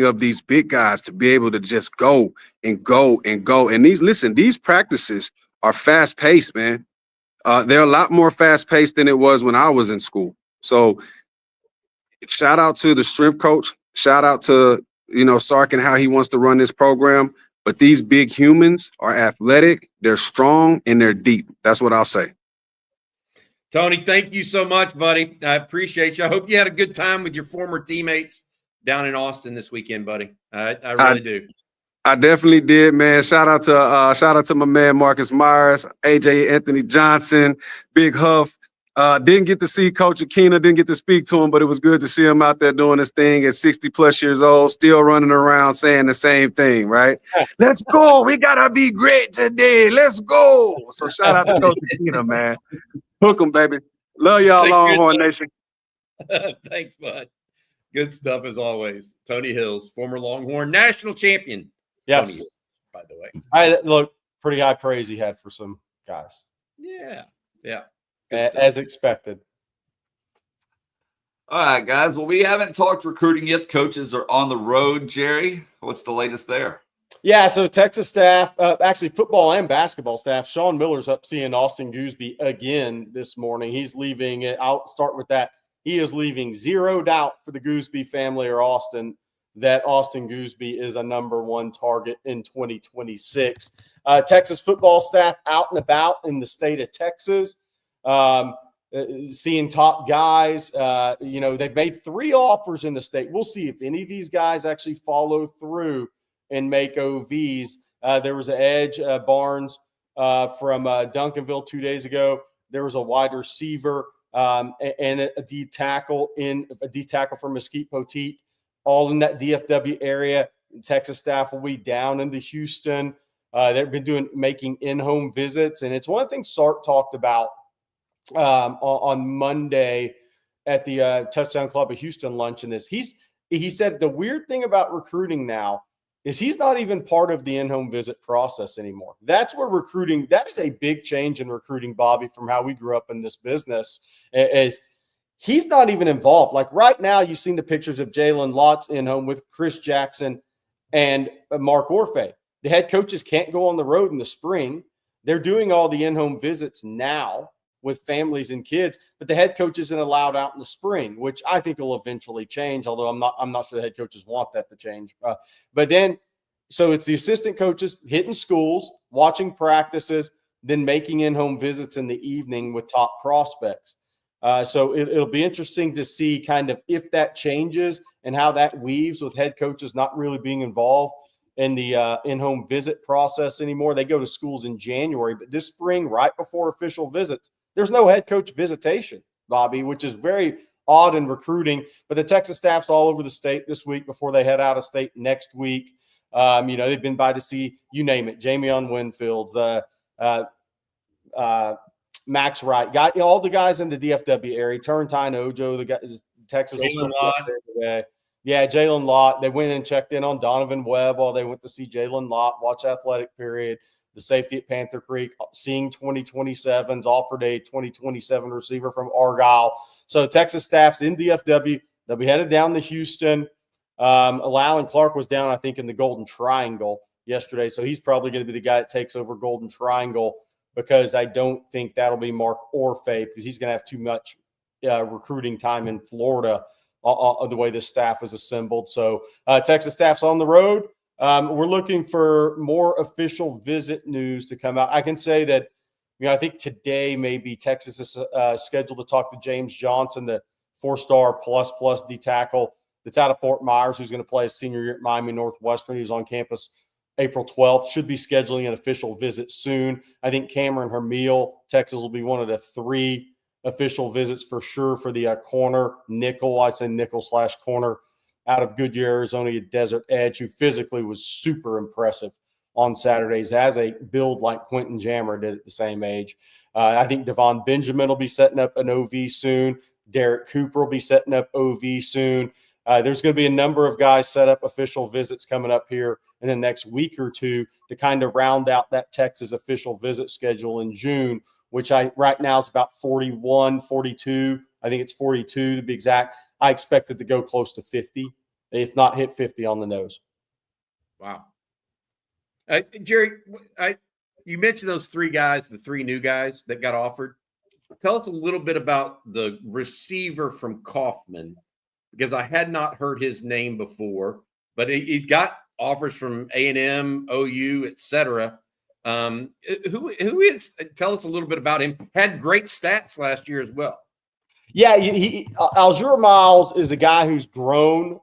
of these big guys to be able to just go and go and go. And these practices are fast paced, man. They're a lot more fast paced than it was when I was in school. So shout out to the strength coach. Shout out to, Sark and how he wants to run this program. But these big humans are athletic, they're strong, and they're deep. That's what I'll say. Tony, thank you so much, buddy. I appreciate you. I hope you had a good time with your former teammates down in Austin this weekend, buddy. I really do. I definitely did, man. Shout out to my man Marcus Myers, AJ Anthony Johnson, Big Huff. Didn't get to see Coach Akina, didn't get to speak to him, but it was good to see him out there doing his thing at 60 plus years old, still running around saying the same thing, right? Let's go. We gotta be great today. Let's go. So shout out to Coach Akina, man. Hook 'em, baby. Love y'all, Longhorn Nation. Thanks, bud. Good stuff as always. Tony Hills, former Longhorn national champion. Yes. Tony Hills, by the way. Look, pretty high praise he had for some guys. Yeah. As expected. All right, guys. Well, we haven't talked recruiting yet. The coaches are on the road. Jerry, what's the latest there? Yeah, so Texas staff, actually football and basketball staff, Sean Miller's up seeing Austin Gooseby again this morning. He's leaving. I'll start with that. He is leaving zero doubt for the Gooseby family or Austin that Austin Gooseby is a number one target in 2026. Texas football staff out and about in the state of Texas, seeing top guys. They've made 3 offers in the state. We'll see if any of these guys actually follow through and make OVs. There was an edge, Barnes, from Duncanville 2 days ago. There was a wide receiver and a D tackle from Mesquite Poteet, all in that DFW area. Texas staff will be down into Houston. They've been making in-home visits, and it's one of the things Sark talked about on Monday at the Touchdown Club of Houston luncheon. He said the weird thing about recruiting now is he's not even part of the in-home visit process anymore. That's where recruiting, that is a big change in recruiting, Bobby, from how we grew up in this business, is he's not even involved. Like right now, you've seen the pictures of Jalen Lott's in-home with Chris Jackson and Mark Orfe. The head coaches can't go on the road in the spring. They're doing all the in-home visits now with families and kids, but the head coach isn't allowed out in the spring, which I think will eventually change, although I'm not sure the head coaches want that to change. But then, so it's the assistant coaches hitting schools, watching practices, then making in-home visits in the evening with top prospects. So it'll be interesting to see kind of if that changes and how that weaves with head coaches not really being involved in the in-home visit process anymore. They go to schools in January, but this spring, right before official visits, there's no head coach visitation, Bobby, which is very odd in recruiting. But the Texas staff's all over the state this week before they head out of state next week. They've been by to see, you name it, Jamion Winfields, Max Wright, all the guys in the DFW area, Turntine Ojo, the guys, Texas. Yeah, Jalen Lott. They went and checked in on Donovan Webb while they went to see Jalen Lott, watch athletic period. the safety at Panther Creek, seeing 2027s, offered a 2027 receiver from Argyle. So Texas staff's in DFW. They'll be headed down to Houston. Alan Clark was down, I think, in the Golden Triangle yesterday. So he's probably going to be the guy that takes over Golden Triangle, because I don't think that'll be Mark Orfe, because he's going to have too much recruiting time in Florida the way this staff is assembled. So Texas staff's on the road. We're looking for more official visit news to come out. I can say that, I think today maybe Texas is scheduled to talk to James Johnson, the 4-star plus D tackle that's out of Fort Myers, who's going to play his senior year at Miami Northwestern. He was on campus April 12th. Should be scheduling an official visit soon. I think Cameron Hermel, Texas, will be one of the 3 official visits for sure for the corner nickel. I say nickel/corner out of Goodyear, Arizona, a Desert Edge, who physically was super impressive on Saturdays, has a build like Quentin Jammer did at the same age. I think Devon Benjamin will be setting up an OV soon. Derek Cooper will be setting up OV soon. There's going to be a number of guys set up official visits coming up here in the next week or two to kind of round out that Texas official visit schedule in June, which right now is about 41, 42. I think it's 42 to be exact. I expect it to go close to 50, if not hit 50 on the nose. Wow. Jerry, you mentioned those 3 guys, the 3 new guys that got offered. Tell us a little bit about the receiver from Kaufman, because I had not heard his name before, but he's got offers from A&M, OU, etc. Who is? Tell us a little bit about him. Had great stats last year as well. Yeah, Alzure Miles is a guy who's grown.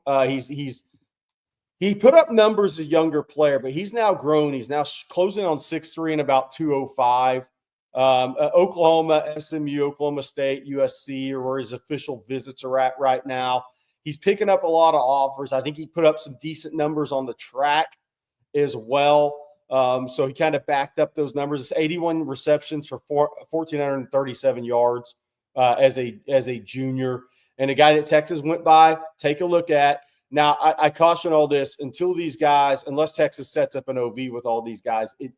He put up numbers as a younger player, but he's now grown. He's now closing on 6'3" and about 205. Oklahoma, SMU, Oklahoma State, USC are where his official visits are at right now. He's picking up a lot of offers. I think he put up some decent numbers on the track as well. So he kind of backed up those numbers. It's 81 receptions for 1,437 yards as a junior, and a guy that Texas went by. Take a look at. Now, I caution all this until these guys, unless Texas sets up an OV with all these guys, it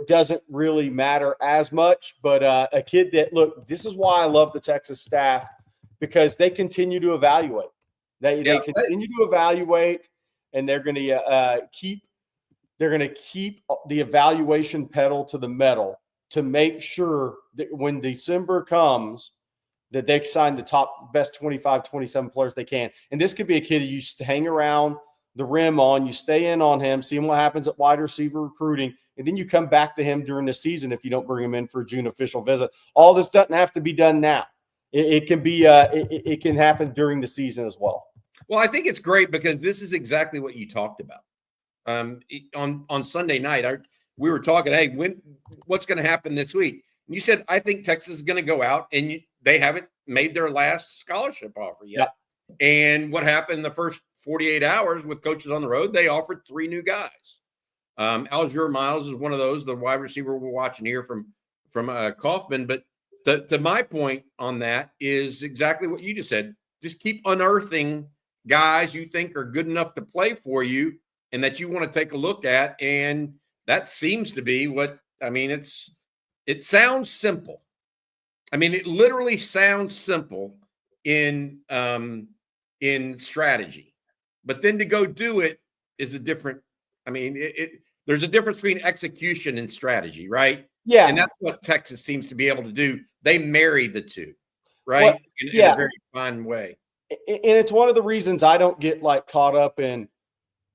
doesn't really matter as much. But a kid that, look, this is why I love the Texas staff, because they continue to evaluate. They continue to evaluate, and they're going to keep the evaluation pedal to the metal to make sure that when December comes, that they sign the top best 25, 27 players they can. And this could be a kid that you hang around the rim on, you stay in on him, see what happens at wide receiver recruiting, and then you come back to him during the season if you don't bring him in for a June official visit. All this doesn't have to be done now. It can be it can happen during the season as well. Well, I think it's great because this is exactly what you talked about. On Sunday night, we were talking, hey, what's going to happen this week? And you said, I think Texas is going to go out, and they haven't made their last scholarship offer yet. Yeah. And what happened the first 48 hours with coaches on the road? They offered 3 new guys. Alzure Miles is one of those, the wide receiver we're watching here from Kaufman. But to my point on that is exactly what you just said. Just keep unearthing guys you think are good enough to play for you and that you want to take a look at. And that seems to be what, I mean, it sounds simple. I mean, it literally sounds simple in strategy, but then to go do it is a different, I mean, there's a difference between execution and strategy, right? Yeah. And that's what Texas seems to be able to do. They marry the two, right? Well, in a very fun way. And it's one of the reasons I don't get like caught up in,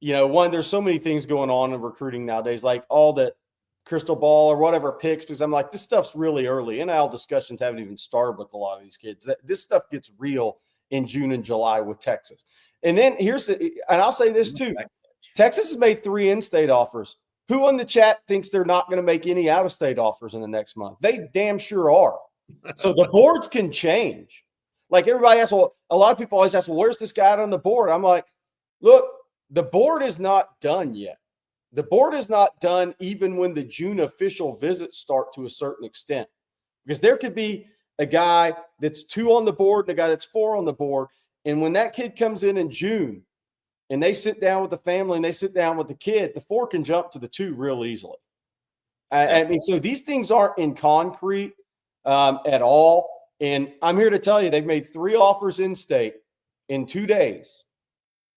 there's so many things going on in recruiting nowadays, like all that crystal ball or whatever picks, because I'm like, this stuff's really early. NIL discussions haven't even started with a lot of these kids. This stuff gets real in June and July with Texas. And then and I'll say this too, Texas has made 3 in-state offers. Who on the chat thinks they're not going to make any out-of-state offers in the next month? They damn sure are. So the boards can change. Like everybody asks, well, a lot of people always ask, well, where's this guy on the board? I'm like, look, the board is not done yet. The board is not done even when the June official visits start to a certain extent, because there could be a guy that's 2 on the board and a guy that's 4 on the board. And when that kid comes in June and they sit down with the family and they sit down with the kid, the 4 can jump to the 2 real easily. I mean, so these things aren't in concrete at all. And I'm here to tell you, they've made 3 offers in state in 2 days.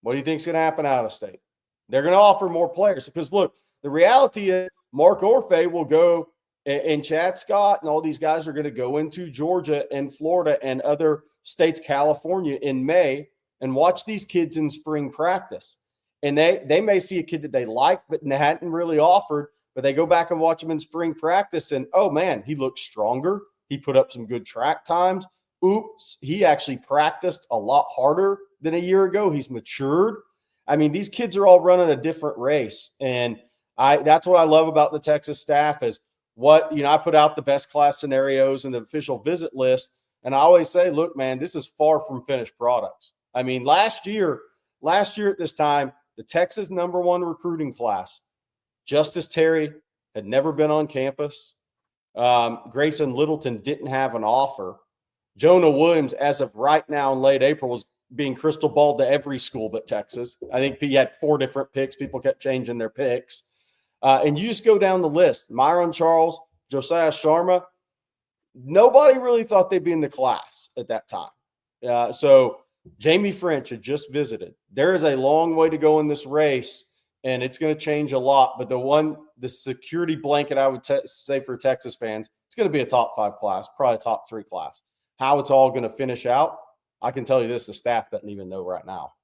What do you think is going to happen out of state? They're going to offer more players because, look, the reality is Mark Orfe will go, and Chad Scott and all these guys are going to go into Georgia and Florida and other states, California, in May and watch these kids in spring practice. And they may see a kid that they like but hadn't really offered, but they go back and watch him in spring practice and, oh, man, he looks stronger. He put up some good track times. Oops, he actually practiced a lot harder than a year ago. He's matured. I mean, these kids are all running a different race. And that's what I love about the Texas staff is I put out the best class scenarios in the official visit list. And I always say, look, man, this is far from finished products. I mean, last year at this time, the Texas #1 recruiting class, Justice Terry had never been on campus. Grayson Littleton didn't have an offer. Jonah Williams, as of right now in late April, was being crystal balled to every school but Texas. I think he had 4 different picks. People kept changing their picks. And you just go down the list. Myron Charles, Josiah Sharma, nobody really thought they'd be in the class at that time. So Jamie French had just visited. There is a long way to go in this race, and it's going to change a lot. But the security blanket I would say for Texas fans, it's going to be a top 5 class, probably a top 3 class. How it's all going to finish out, I can tell you this, the staff doesn't even know right now.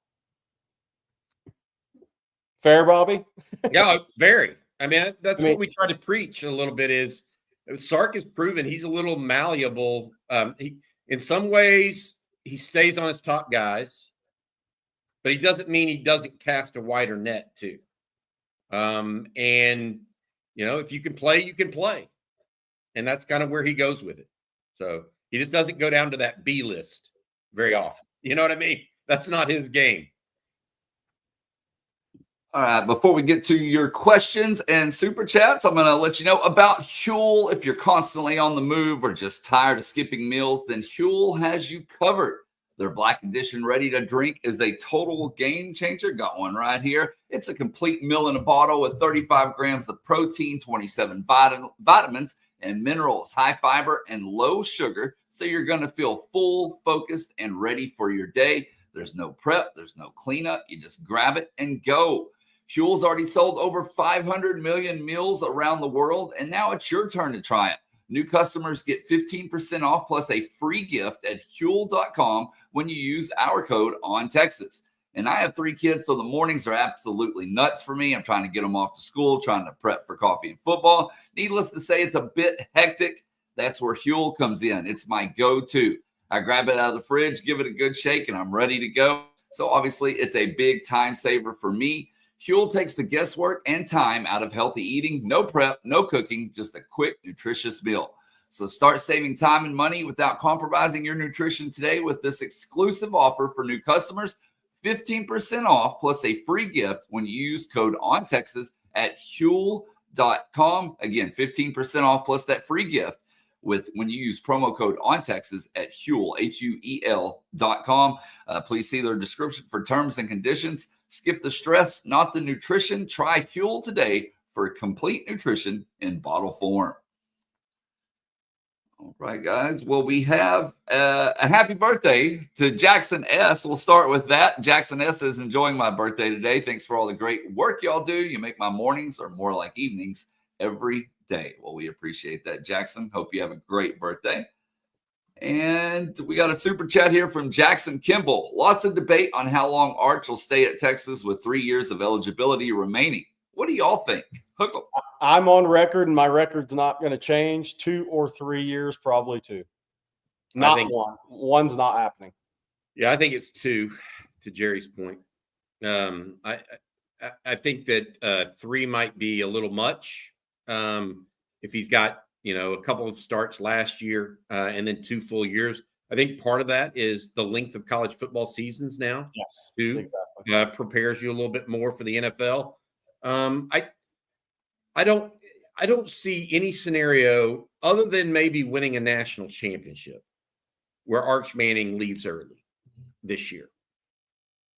Fair, Bobby? Yeah, very. I mean, what we try to preach a little bit is Sark has proven he's a little malleable. In some ways, he stays on his top guys, but he doesn't mean he doesn't cast a wider net too. And, if you can play, you can play. And that's kind of where he goes with it. So he just doesn't go down to that B list very often. You know what I mean? That's not his game. All right, before we get to your questions and super chats, I'm going to let you know about Huel. If you're constantly on the move or just tired of skipping meals, then Huel has you covered. Their Black Edition ready to drink is a total game changer. Got one right here. It's a complete meal in a bottle with 35 grams of protein, 27 vitamins and minerals, high fiber and low sugar. So you're going to feel full, focused, and ready for your day. There's no prep. There's no cleanup. You just grab it and go. Huel's already sold over 500 million meals around the world, and now it's your turn to try it. New customers get 15% off plus a free gift at Huel.com when you use our code ONTexas. And I have 3 kids, so the mornings are absolutely nuts for me. I'm trying to get them off to school, trying to prep for coffee and football. Needless to say, it's a bit hectic. That's where Huel comes in. It's my go-to. I grab it out of the fridge, give it a good shake, and I'm ready to go. So obviously, it's a big time saver for me. Huel takes the guesswork and time out of healthy eating. No prep, no cooking, just a quick, nutritious meal. So start saving time and money without compromising your nutrition today with this exclusive offer for new customers. 15% off plus a free gift when you use code ONTexas at Huel.com. Again, 15% off plus that free gift when you use promo code ONTexas at Huel, Huel.com. Please see their description for terms and conditions. Skip the stress, not the nutrition. Try Huel today for complete nutrition in bottle form. All right, guys. Well, we have a happy birthday to Jackson S. We'll start with that. Jackson S. is enjoying my birthday today. Thanks for all the great work y'all do. You make my mornings or more like evenings every day. Well, we appreciate that, Jackson. Hope you have a great birthday. And we got a super chat here from Jackson Kimball. Lots of debate on how long Arch will stay at Texas with 3 years of eligibility remaining. What do y'all think? Hook 'em. I'm on record, and my record's not going to change. 2 or 3 year, probably 2. Not one. One's not happening. Yeah, I think it's 2, to Jerry's point. I think that 3 might be a little much. If he's got a couple of starts last year and then 2 full years. I think part of that is the length of college football seasons now. Yes, too, exactly. Prepares you a little bit more for the NFL. I don't see any scenario other than maybe winning a national championship where Arch Manning leaves early this year.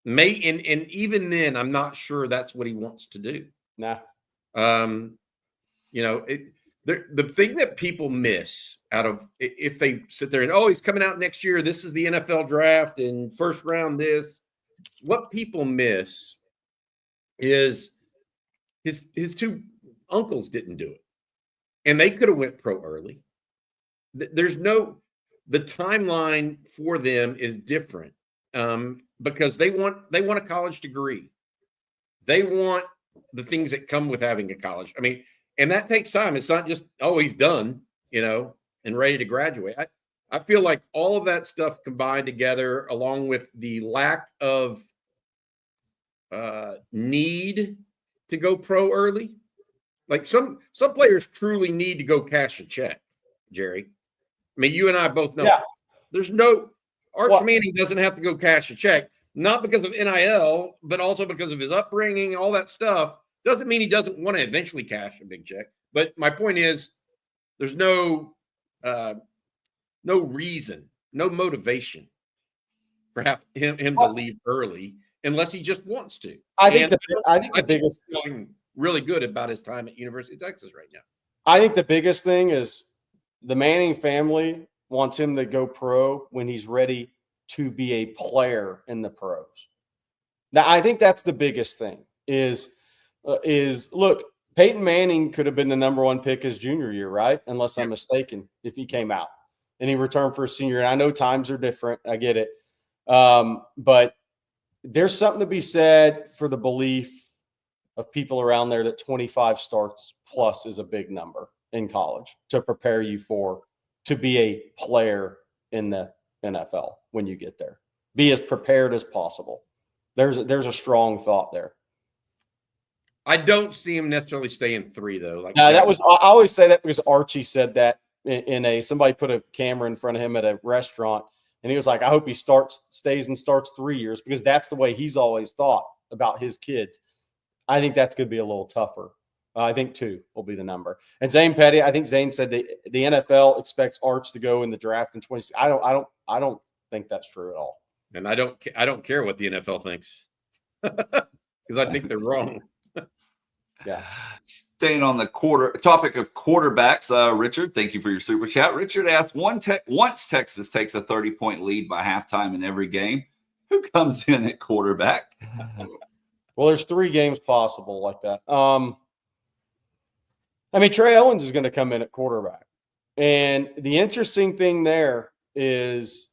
And even then, I'm not sure that's what he wants to do. Nah. The thing that people miss out of if they sit there and, oh, he's coming out next year, this is the NFL draft and first round this. What people miss is his two uncles didn't do it. And they could have went pro early. The timeline for them is different because they want a college degree. They want the things that come with having a college. I mean, and that takes time. It's not just, oh, he's done, and ready to graduate. I feel like all of that stuff combined together, along with the lack of need to go pro early. Like some players truly need to go cash a check, Jerry. I mean, you and I both know. Yeah. There's no Arch Manning doesn't have to go cash a check, not because of NIL, but also because of his upbringing, all that stuff. Doesn't mean he doesn't want to eventually cash a big check. But my point is, there's no reason, no motivation for him to leave early unless he just wants to. I think the biggest he's feeling really good about his time at University of Texas right now. I think the biggest thing is the Manning family wants him to go pro when he's ready to be a player in the pros. Now, I think that's the biggest thing is look, Peyton Manning could have been the number one pick his junior year, right? Unless I'm mistaken, if he came out and he returned for a senior. And I know times are different. I get it. But there's something to be said for the belief of people around there that 25 starts plus is a big number in college to prepare you to be a player in the NFL when you get there. Be as prepared as possible. There's a strong thought there. I don't see him necessarily staying 3 though. Like I always say that because Archie said that somebody put a camera in front of him at a restaurant and he was like, I hope he stays and starts 3 years because that's the way he's always thought about his kids. I think that's going to be a little tougher. I think 2 will be the number. And Zane Petty, I think Zane said the NFL expects Arch to go in the draft in 20. I don't think that's true at all. And I don't care what the NFL thinks because I think they're wrong. Yeah. Staying on the topic of quarterbacks, Richard, thank you for your super chat. Richard asked, once Texas takes a 30-point lead by halftime in every game, who comes in at quarterback? Well, there's 3 games possible like that. I mean, Trey Owens is going to come in at quarterback. And the interesting thing there is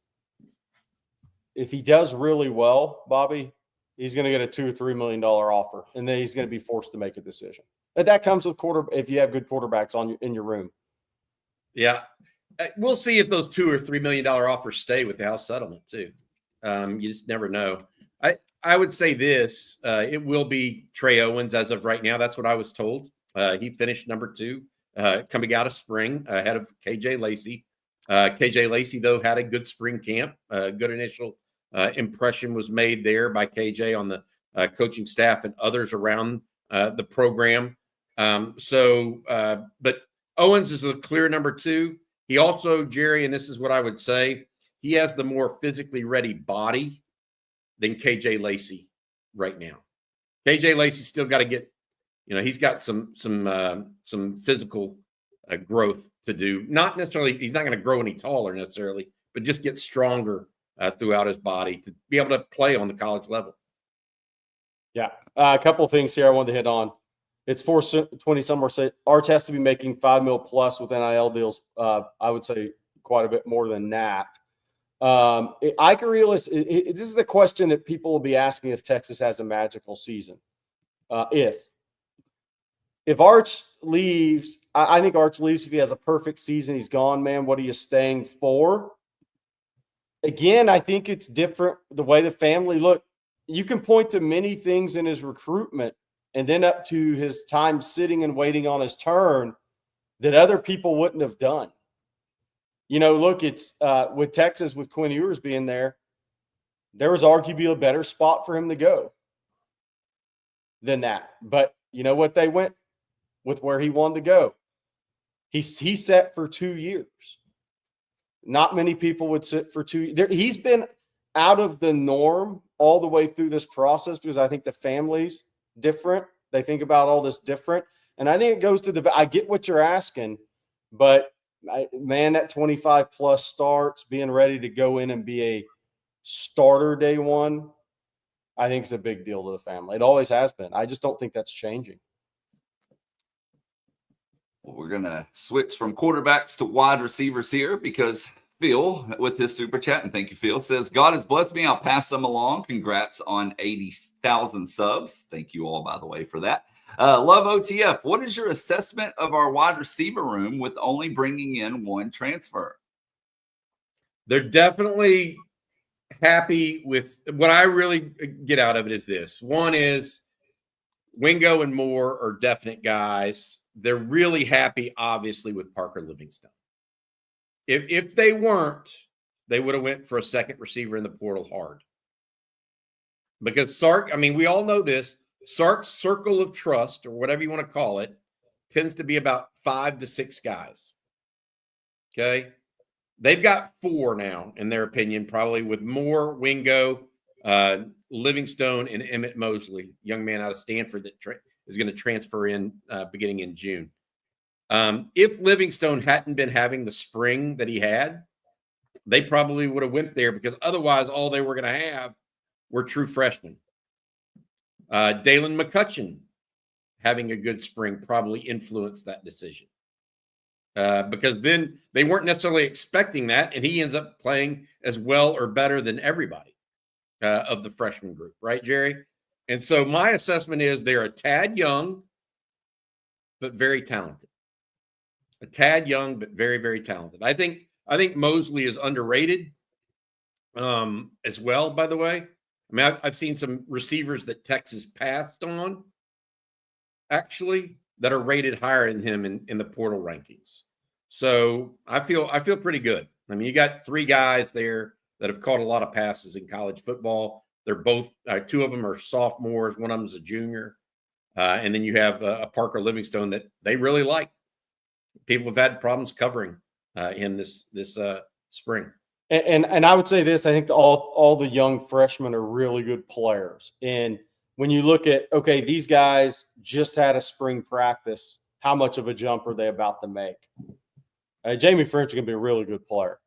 if he does really well, Bobby, he's going to get a $2 or $3 million offer, and then he's going to be forced to make a decision. But that comes with if you have good quarterbacks in your room. Yeah, we'll see if those $2 or $3 million offers stay with the House settlement too. You just never know. I would say this: it will be Trey Owens as of right now. That's what I was told. He finished number 2 coming out of spring ahead of KJ Lacey. KJ Lacey though had a good spring camp. Good initial impression was made there by KJ on the coaching staff and others around the program. But Owens is the clear number 2. He also, Jerry, and this is what I would say, he has the more physically ready body than KJ Lacey right now. KJ Lacey still got to get, he's got some physical growth to do. Not necessarily, he's not going to grow any taller necessarily, but just get stronger throughout his body to be able to play on the college level. Yeah. A couple of things here I wanted to hit on. It's 420 somewhere. Say Arch has to be making $5 million plus with NIL deals. I would say quite a bit more than that. Ike Arelis, this is the question that people will be asking if Texas has a magical season. If Arch leaves, I think Arch leaves if he has a perfect season. He's gone, man. What are you staying for? Again, I think it's different the way the family look. You can point to many things in his recruitment and then up to his time sitting and waiting on his turn that other people wouldn't have done. Look, it's with Texas, with Quinn Ewers being there was arguably a better spot for him to go than that. But you know what? They went with where he wanted to go. He's set for 2 years. Not many people would sit for 2 years. He's been out of the norm all the way through this process because I think the family's different. They think about all this different. And I think it goes to I get what you're asking, but man, that 25 plus starts, being ready to go in and be a starter day one, I think it's a big deal to the family. It always has been. I just don't think that's changing. Well, we're going to switch from quarterbacks to wide receivers here because Phil, with his super chat, and thank you, Phil, says, God has blessed me. I'll pass them along. Congrats on 80,000 subs. Thank you all, by the way, for that. Love OTF. What is your assessment of our wide receiver room with only bringing in one transfer? They're definitely happy with what I really get out of it is this. One is Wingo and Moore are definite guys. They're really happy, obviously, with Parker Livingstone. If they weren't, they would have went for a second receiver in the portal hard. Because Sark, I mean, we all know this. Sark's circle of trust, or whatever you want to call it, tends to be about 5 to 6 guys. Okay? They've got 4 now, in their opinion, probably with Moore, Wingo, Livingstone, and Emmett Mosley, young man out of Stanford that is going to transfer in beginning in June. If Livingstone hadn't been having the spring that he had, they probably would have went there because otherwise all they were going to have were true freshmen. Dalen McCutcheon having a good spring probably influenced that decision because then they weren't necessarily expecting that, and he ends up playing as well or better than everybody of the freshman group, right, Jerry? And so my assessment is they're a tad young, but very talented. A tad young, but very, very talented. I think Mosley is underrated as well, by the way. I mean, I've seen some receivers that Texas passed on, actually, that are rated higher than him in the portal rankings. So I feel pretty good. I mean, you got 3 guys there that have caught a lot of passes in college football. They're both 2 of them are sophomores. One of them is a junior. And then you have a Parker Livingstone that they really like. People have had problems covering him this spring. And I would say this, I think all the young freshmen are really good players. And when you look at, okay, these guys just had a spring practice, how much of a jump are they about to make? Jamie French is going to be a really good player.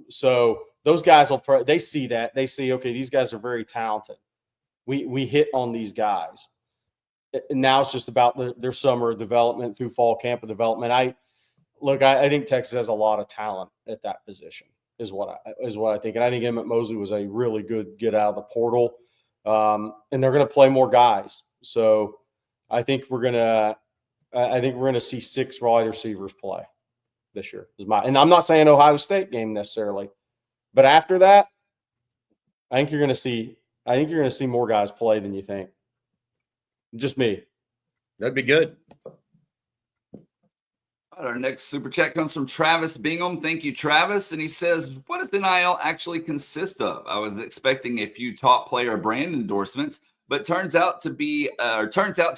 So those guys they see that. They see, okay, these guys are very talented. We hit on these guys. And now it's just about their summer development through fall camp of development. I think Texas has a lot of talent at that position. Is what I think, and I think Emmett Mosley was a really good get out of the portal, and they're going to play more guys. So I think we're gonna see 6 wide receivers play this year. And I'm not saying Ohio State game necessarily, but after that, I think you're going to see more guys play than you think. Just me. That'd be good. Our next super chat comes from Travis Bingham. Thank you, Travis. And he says, what does the NIL actually consist of? I was expecting a few top player brand endorsements, but turns out to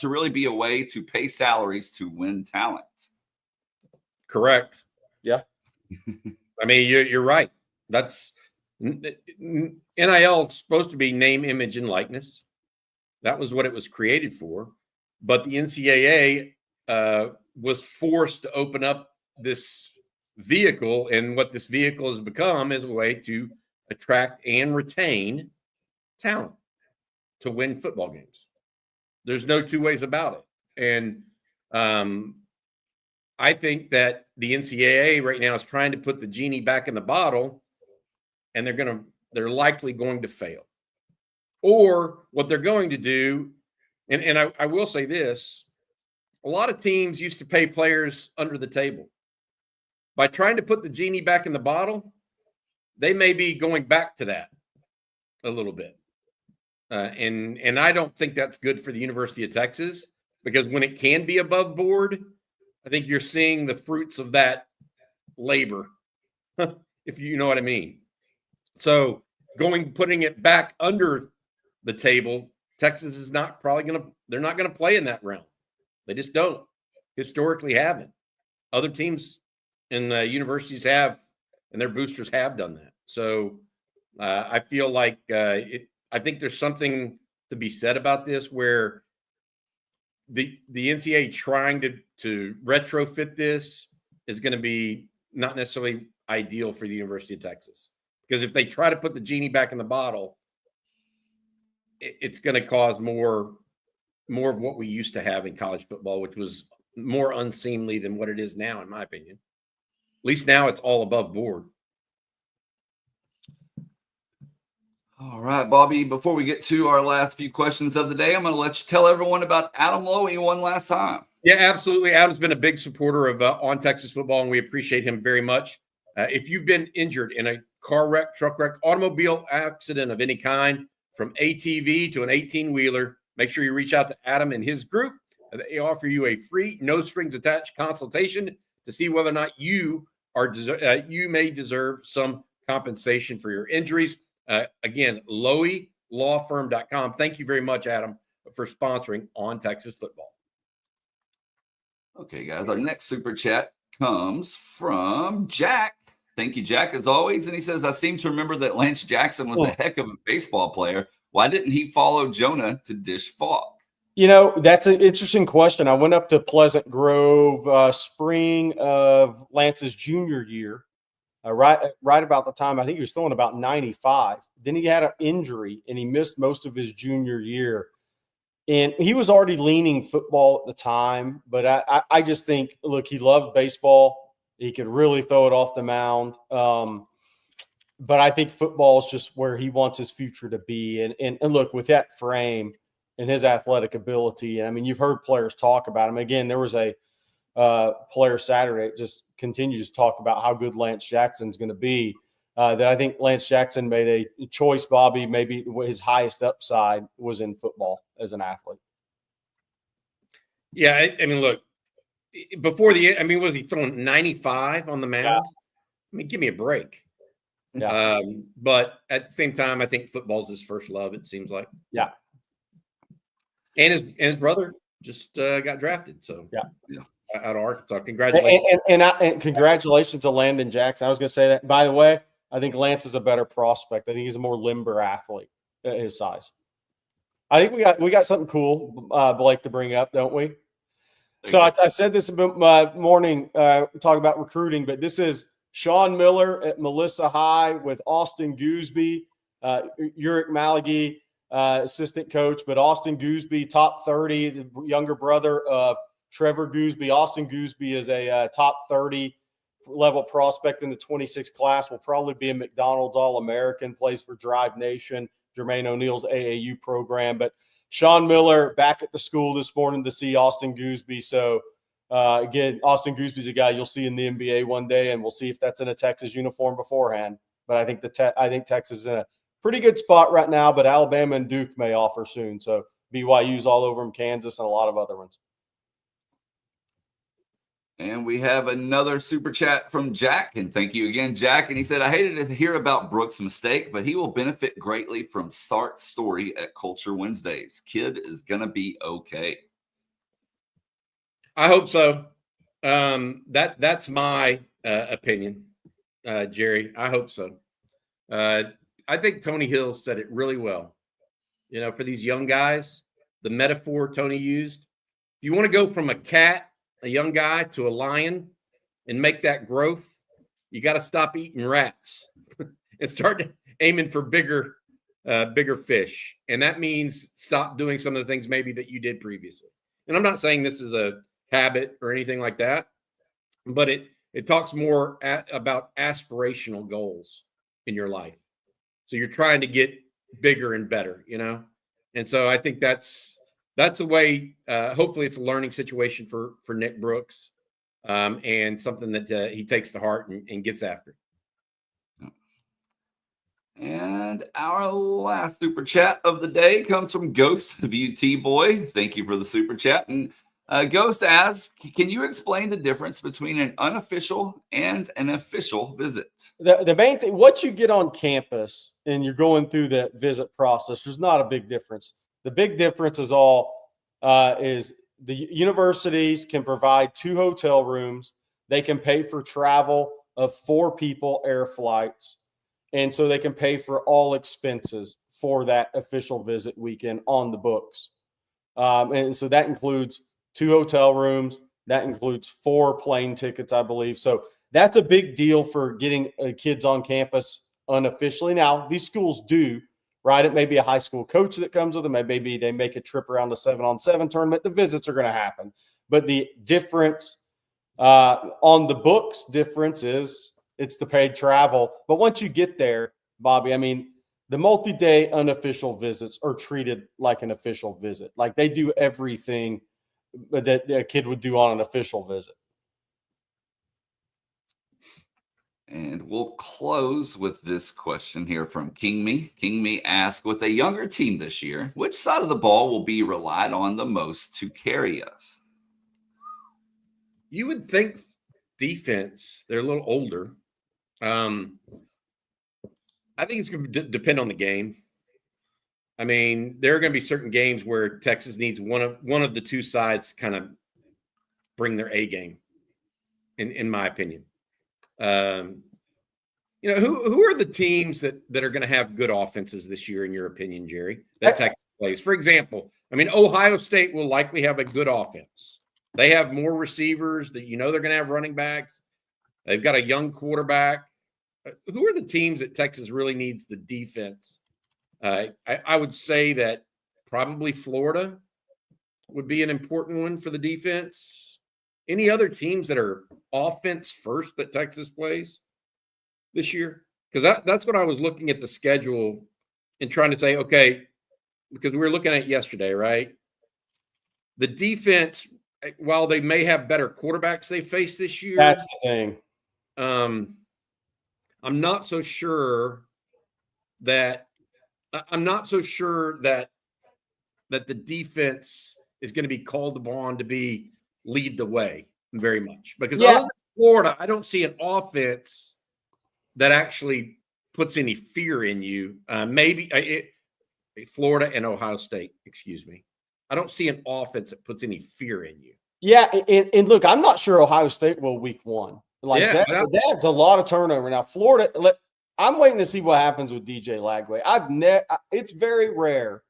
really be a way to pay salaries to win talent. Correct. Yeah. I mean, you're right. That's NIL is supposed to be name, image, and likeness. That was what it was created for. But the NCAA was forced to open up this vehicle, and what this vehicle has become is a way to attract and retain talent to win football games. There's no 2 ways about it. And I think that the NCAA right now is trying to put the genie back in the bottle, and they're likely going to fail. Or what they're going to do, and I will say this, a lot of teams used to pay players under the table. By trying to put the genie back in the bottle, they may be going back to that a little bit. And I don't think that's good for the University of Texas, because when it can be above board, I think you're seeing the fruits of that labor, if you know what I mean. So putting it back under the table, Texas is not they're not going to play in that realm. They just don't. Historically haven't. Other teams and universities have, and their boosters have done that. So I feel like I think there's something to be said about this, where the NCAA trying to retrofit this is going to be not necessarily ideal for the University of Texas, because if they try to put the genie back in the bottle, it's going to cause more of what we used to have in college football, which was more unseemly than what it is now, in my opinion. At least now it's all above board. All right, Bobby, before we get to our last few questions of the day, I'm going to let you tell everyone about Adam Lowy one last time. Yeah, absolutely. Adam's been a big supporter of On Texas Football, and we appreciate him very much. If you've been injured in a car wreck, truck wreck, automobile accident of any kind, from ATV to an 18-wheeler, make sure you reach out to Adam and his group. They offer you a free, no-strings-attached consultation to see whether or not you may deserve some compensation for your injuries. Again, LoweyLawFirm.com. Thank you very much, Adam, for sponsoring On Texas Football. Okay, guys, our next super chat comes from Jack. Thank you, Jack, as always. And he says, I seem to remember that Lance Jackson was a heck of a baseball player. Why didn't he follow Jonah to Dish Falk? You know, that's an interesting question. I went up to Pleasant Grove spring of Lance's junior year, right about the time, I think he was throwing about 95. Then he had an injury, and he missed most of his junior year. And he was already leaning football at the time, but I just think, look, he loved baseball. He could really throw it off the mound. But I think football is just where he wants his future to be. And look, with that frame and his athletic ability, I mean, you've heard players talk about him. Again, there was a player Saturday that just continues to talk about how good Lance Jackson's going to be. That I think Lance Jackson made a choice, Bobby, maybe his highest upside was in football as an athlete. Yeah, I mean, look, before was he throwing 95 on the mound? Yeah. I mean, give me a break. Yeah. But at the same time, I think football's his first love, it seems like. Yeah. And his brother just got drafted. So yeah. Out of Arkansas. Congratulations. And congratulations to Landon Jackson. I was going to say that. By the way, I think Lance is a better prospect. I think he's a more limber athlete at his size. I think we got something cool, Blake, to bring up, don't we? So I said this morning, talking about recruiting, but this is Sean Miller at Melissa High with Austin Gooseby, Uric Malagy, assistant coach, but Austin Gooseby, top 30, the younger brother of Trevor Gooseby. Austin Gooseby is a top 30 level prospect in the 26 class, will probably be a McDonald's All-American, plays for Drive Nation, Jermaine O'Neal's AAU program. But Sean Miller back at the school this morning to see Austin Gooseby. So, again, Austin Gooseby's a guy you'll see in the NBA one day, and we'll see if that's in a Texas uniform beforehand. But I think Texas is in a pretty good spot right now, but Alabama and Duke may offer soon. So BYU's all over them, Kansas, and a lot of other ones. And we have another super chat from Jack. And thank you again, Jack. And he said, I hated to hear about Brooks' mistake, but he will benefit greatly from Sark's story at Culture Wednesdays. Kid is going to be okay. I hope so. That's my opinion, Jerry. I hope so. I think Tony Hill said it really well. You know, for these young guys, the metaphor Tony used, if you want to go from a young guy to a lion and make that growth, you got to stop eating rats and start aiming for bigger fish. And that means stop doing some of the things maybe that you did previously. And I'm not saying this is a habit or anything like that, but it talks more about aspirational goals in your life. So you're trying to get bigger and better, you know? And so I think that's the way, hopefully it's a learning situation for Nick Brooks, and something that he takes to heart and gets after. And our last super chat of the day comes from Ghost of UT Boy. Thank you for the super chat. And Ghost asks, can you explain the difference between an unofficial and an official visit? The main thing, what you get on campus and you're going through the visit process, there's not a big difference. The big difference is is the universities can provide 2 hotel rooms. They can pay for travel of 4 people, air flights. And so they can pay for all expenses for that official visit weekend on the books. And so that includes 2 hotel rooms. That includes 4 plane tickets, I believe. So that's a big deal for getting kids on campus unofficially. Now, these schools do, right? It may be a high school coach that comes with them. Maybe they make a trip around the 7-on-7 tournament. The visits are going to happen. But the difference on the books difference is it's the paid travel. But once you get there, Bobby, I mean, the multi-day unofficial visits are treated like an official visit. Like they do everything that a kid would do on an official visit. And we'll close with this question here from King Me. King Me asks, with a younger team this year, which side of the ball will be relied on the most to carry us? You would think defense. They're a little older. I think it's going to depend on the game. I mean, there are going to be certain games where Texas needs one of the two sides to kind of bring their A game, in my opinion. You know, who are the teams that are going to have good offenses this year, in your opinion, Jerry, that Texas plays? For example, I mean, Ohio State will likely have a good offense. They have more receivers that they're going to have running backs. They've got a young quarterback. Who are the teams that Texas really needs the defense? I would say that probably Florida would be an important one for the defense. Any other teams that are offense first that Texas plays this year? Because that's what I was looking at the schedule and trying to say, okay, because we were looking at it yesterday, right? The defense, while they may have better quarterbacks they face this year, That's the thing. I'm not so sure that the defense is going to be called upon to lead the way very much, because other than Florida, I don't see an offense that actually puts any fear in you. Florida and Ohio State, excuse me. I don't see an offense that puts any fear in you. Yeah, and look, I'm not sure Ohio State will week 1. That's a lot of turnover. Now, Florida, I'm waiting to see what happens with DJ Lagway. It's very rare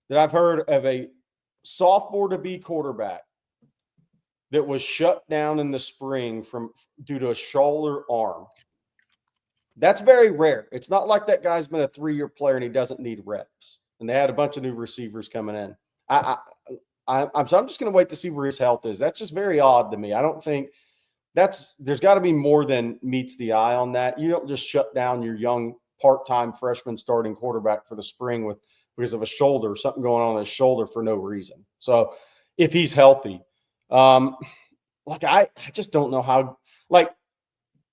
that I've heard of a sophomore to be quarterback that was shut down in the spring due to a shoulder arm. That's very rare. It's not like that guy's been a 3-year player and he doesn't need reps. And they had a bunch of new receivers coming in. I'm just going to wait to see where his health is. That's just very odd to me. I don't think there's got to be more than meets the eye on that. You don't just shut down your young part-time freshman starting quarterback for the spring because of a shoulder, something going on his shoulder for no reason. So if he's healthy, I just don't know how. Like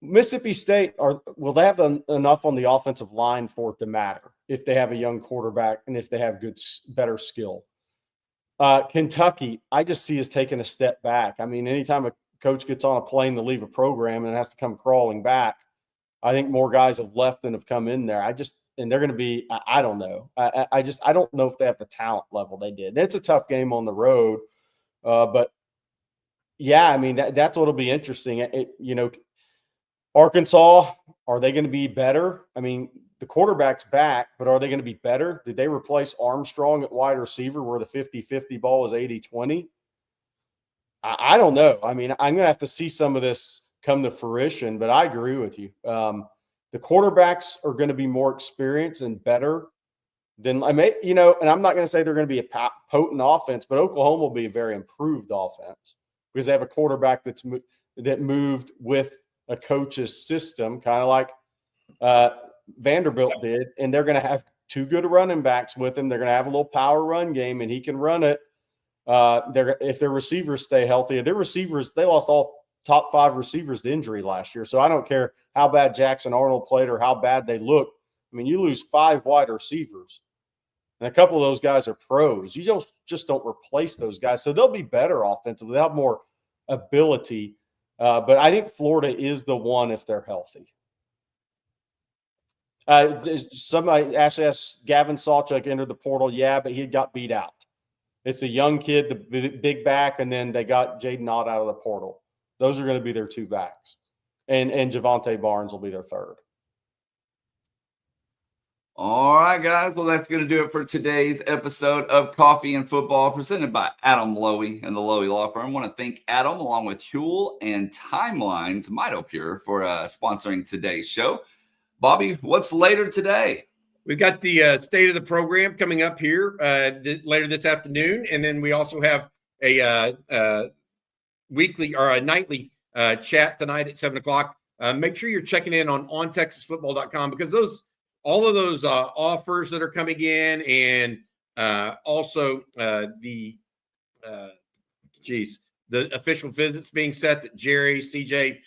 Mississippi State, will they have enough on the offensive line for it to matter if they have a young quarterback and if they have better skill? Kentucky, I just see us taking a step back. I mean, anytime a coach gets on a plane to leave a program and has to come crawling back, I think more guys have left than have come in there. And they're going to be, I don't know. I don't know if they have the talent level they did. It's a tough game on the road. But yeah, I mean, that's what'll be interesting. Arkansas, are they going to be better? I mean, the quarterback's back, but are they going to be better? Did they replace Armstrong at wide receiver where the 50-50 ball is 80-20? I don't know. I mean, I'm going to have to see some of this come to fruition, but I agree with you. The quarterbacks are going to be more experienced and better than and I'm not going to say they're going to be a potent offense, but Oklahoma will be a very improved offense because they have a quarterback that moved with a coach's system, kind of like Vanderbilt did, and they're going to have 2 good running backs with him. They're going to have a little power run game, and he can run it. If their receivers stay healthy, they lost all top 5 receivers to injury last year. So I don't care how bad Jackson Arnold played or how bad they look. I mean, you lose 5 wide receivers, and a couple of those guys are pros. You just don't replace those guys. So they'll be better offensively. They'll have more ability. But I think Florida is the one if they're healthy. Somebody actually asked Gavin Sawchuk entered the portal. Yeah, but he got beat out. It's a young kid, the big back, and then they got Jaden Ott out of the portal. Those are going to be their 2 backs. And Javante Barnes will be their 3rd. All right, guys. Well, that's going to do it for today's episode of Coffee and Football presented by Adam Lowy and the Lowy Law Firm. I want to thank Adam along with Huel and Timelines MitoPure for sponsoring today's show. Bobby, what's later today? We've got the state of the program coming up here later this afternoon. And then we also have a weekly or a nightly chat tonight at 7 o'clock. Make sure you're checking in on ontexasfootball.com because all of those offers that are coming in and also the official visits being set that Jerry, CJ,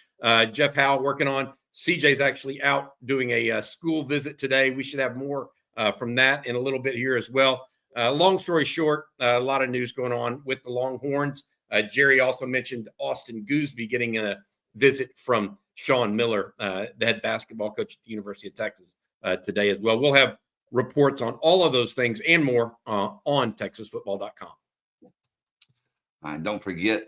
Jeff Howell working on. CJ's actually out doing a school visit today. We should have more from that in a little bit here as well. Long story short, a lot of news going on with the Longhorns. Jerry also mentioned Austin Gooseby getting a visit from Sean Miller, the head basketball coach at the University of Texas, today as well. We'll have reports on all of those things and more on TexasFootball.com. And don't forget,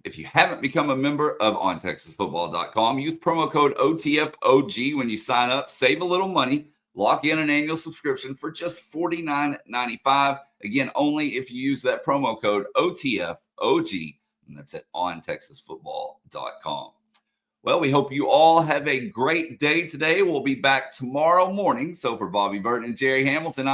if you haven't become a member of OnTexasFootball.com, use promo code OTFOG when you sign up. Save a little money. Lock in an annual subscription for just $49.95. Again, only if you use that promo code OTFOG, and that's at OnTexasFootball.com. Well, we hope you all have a great day today. We'll be back tomorrow morning. So for Bobby Burton and Jerry Hamilton,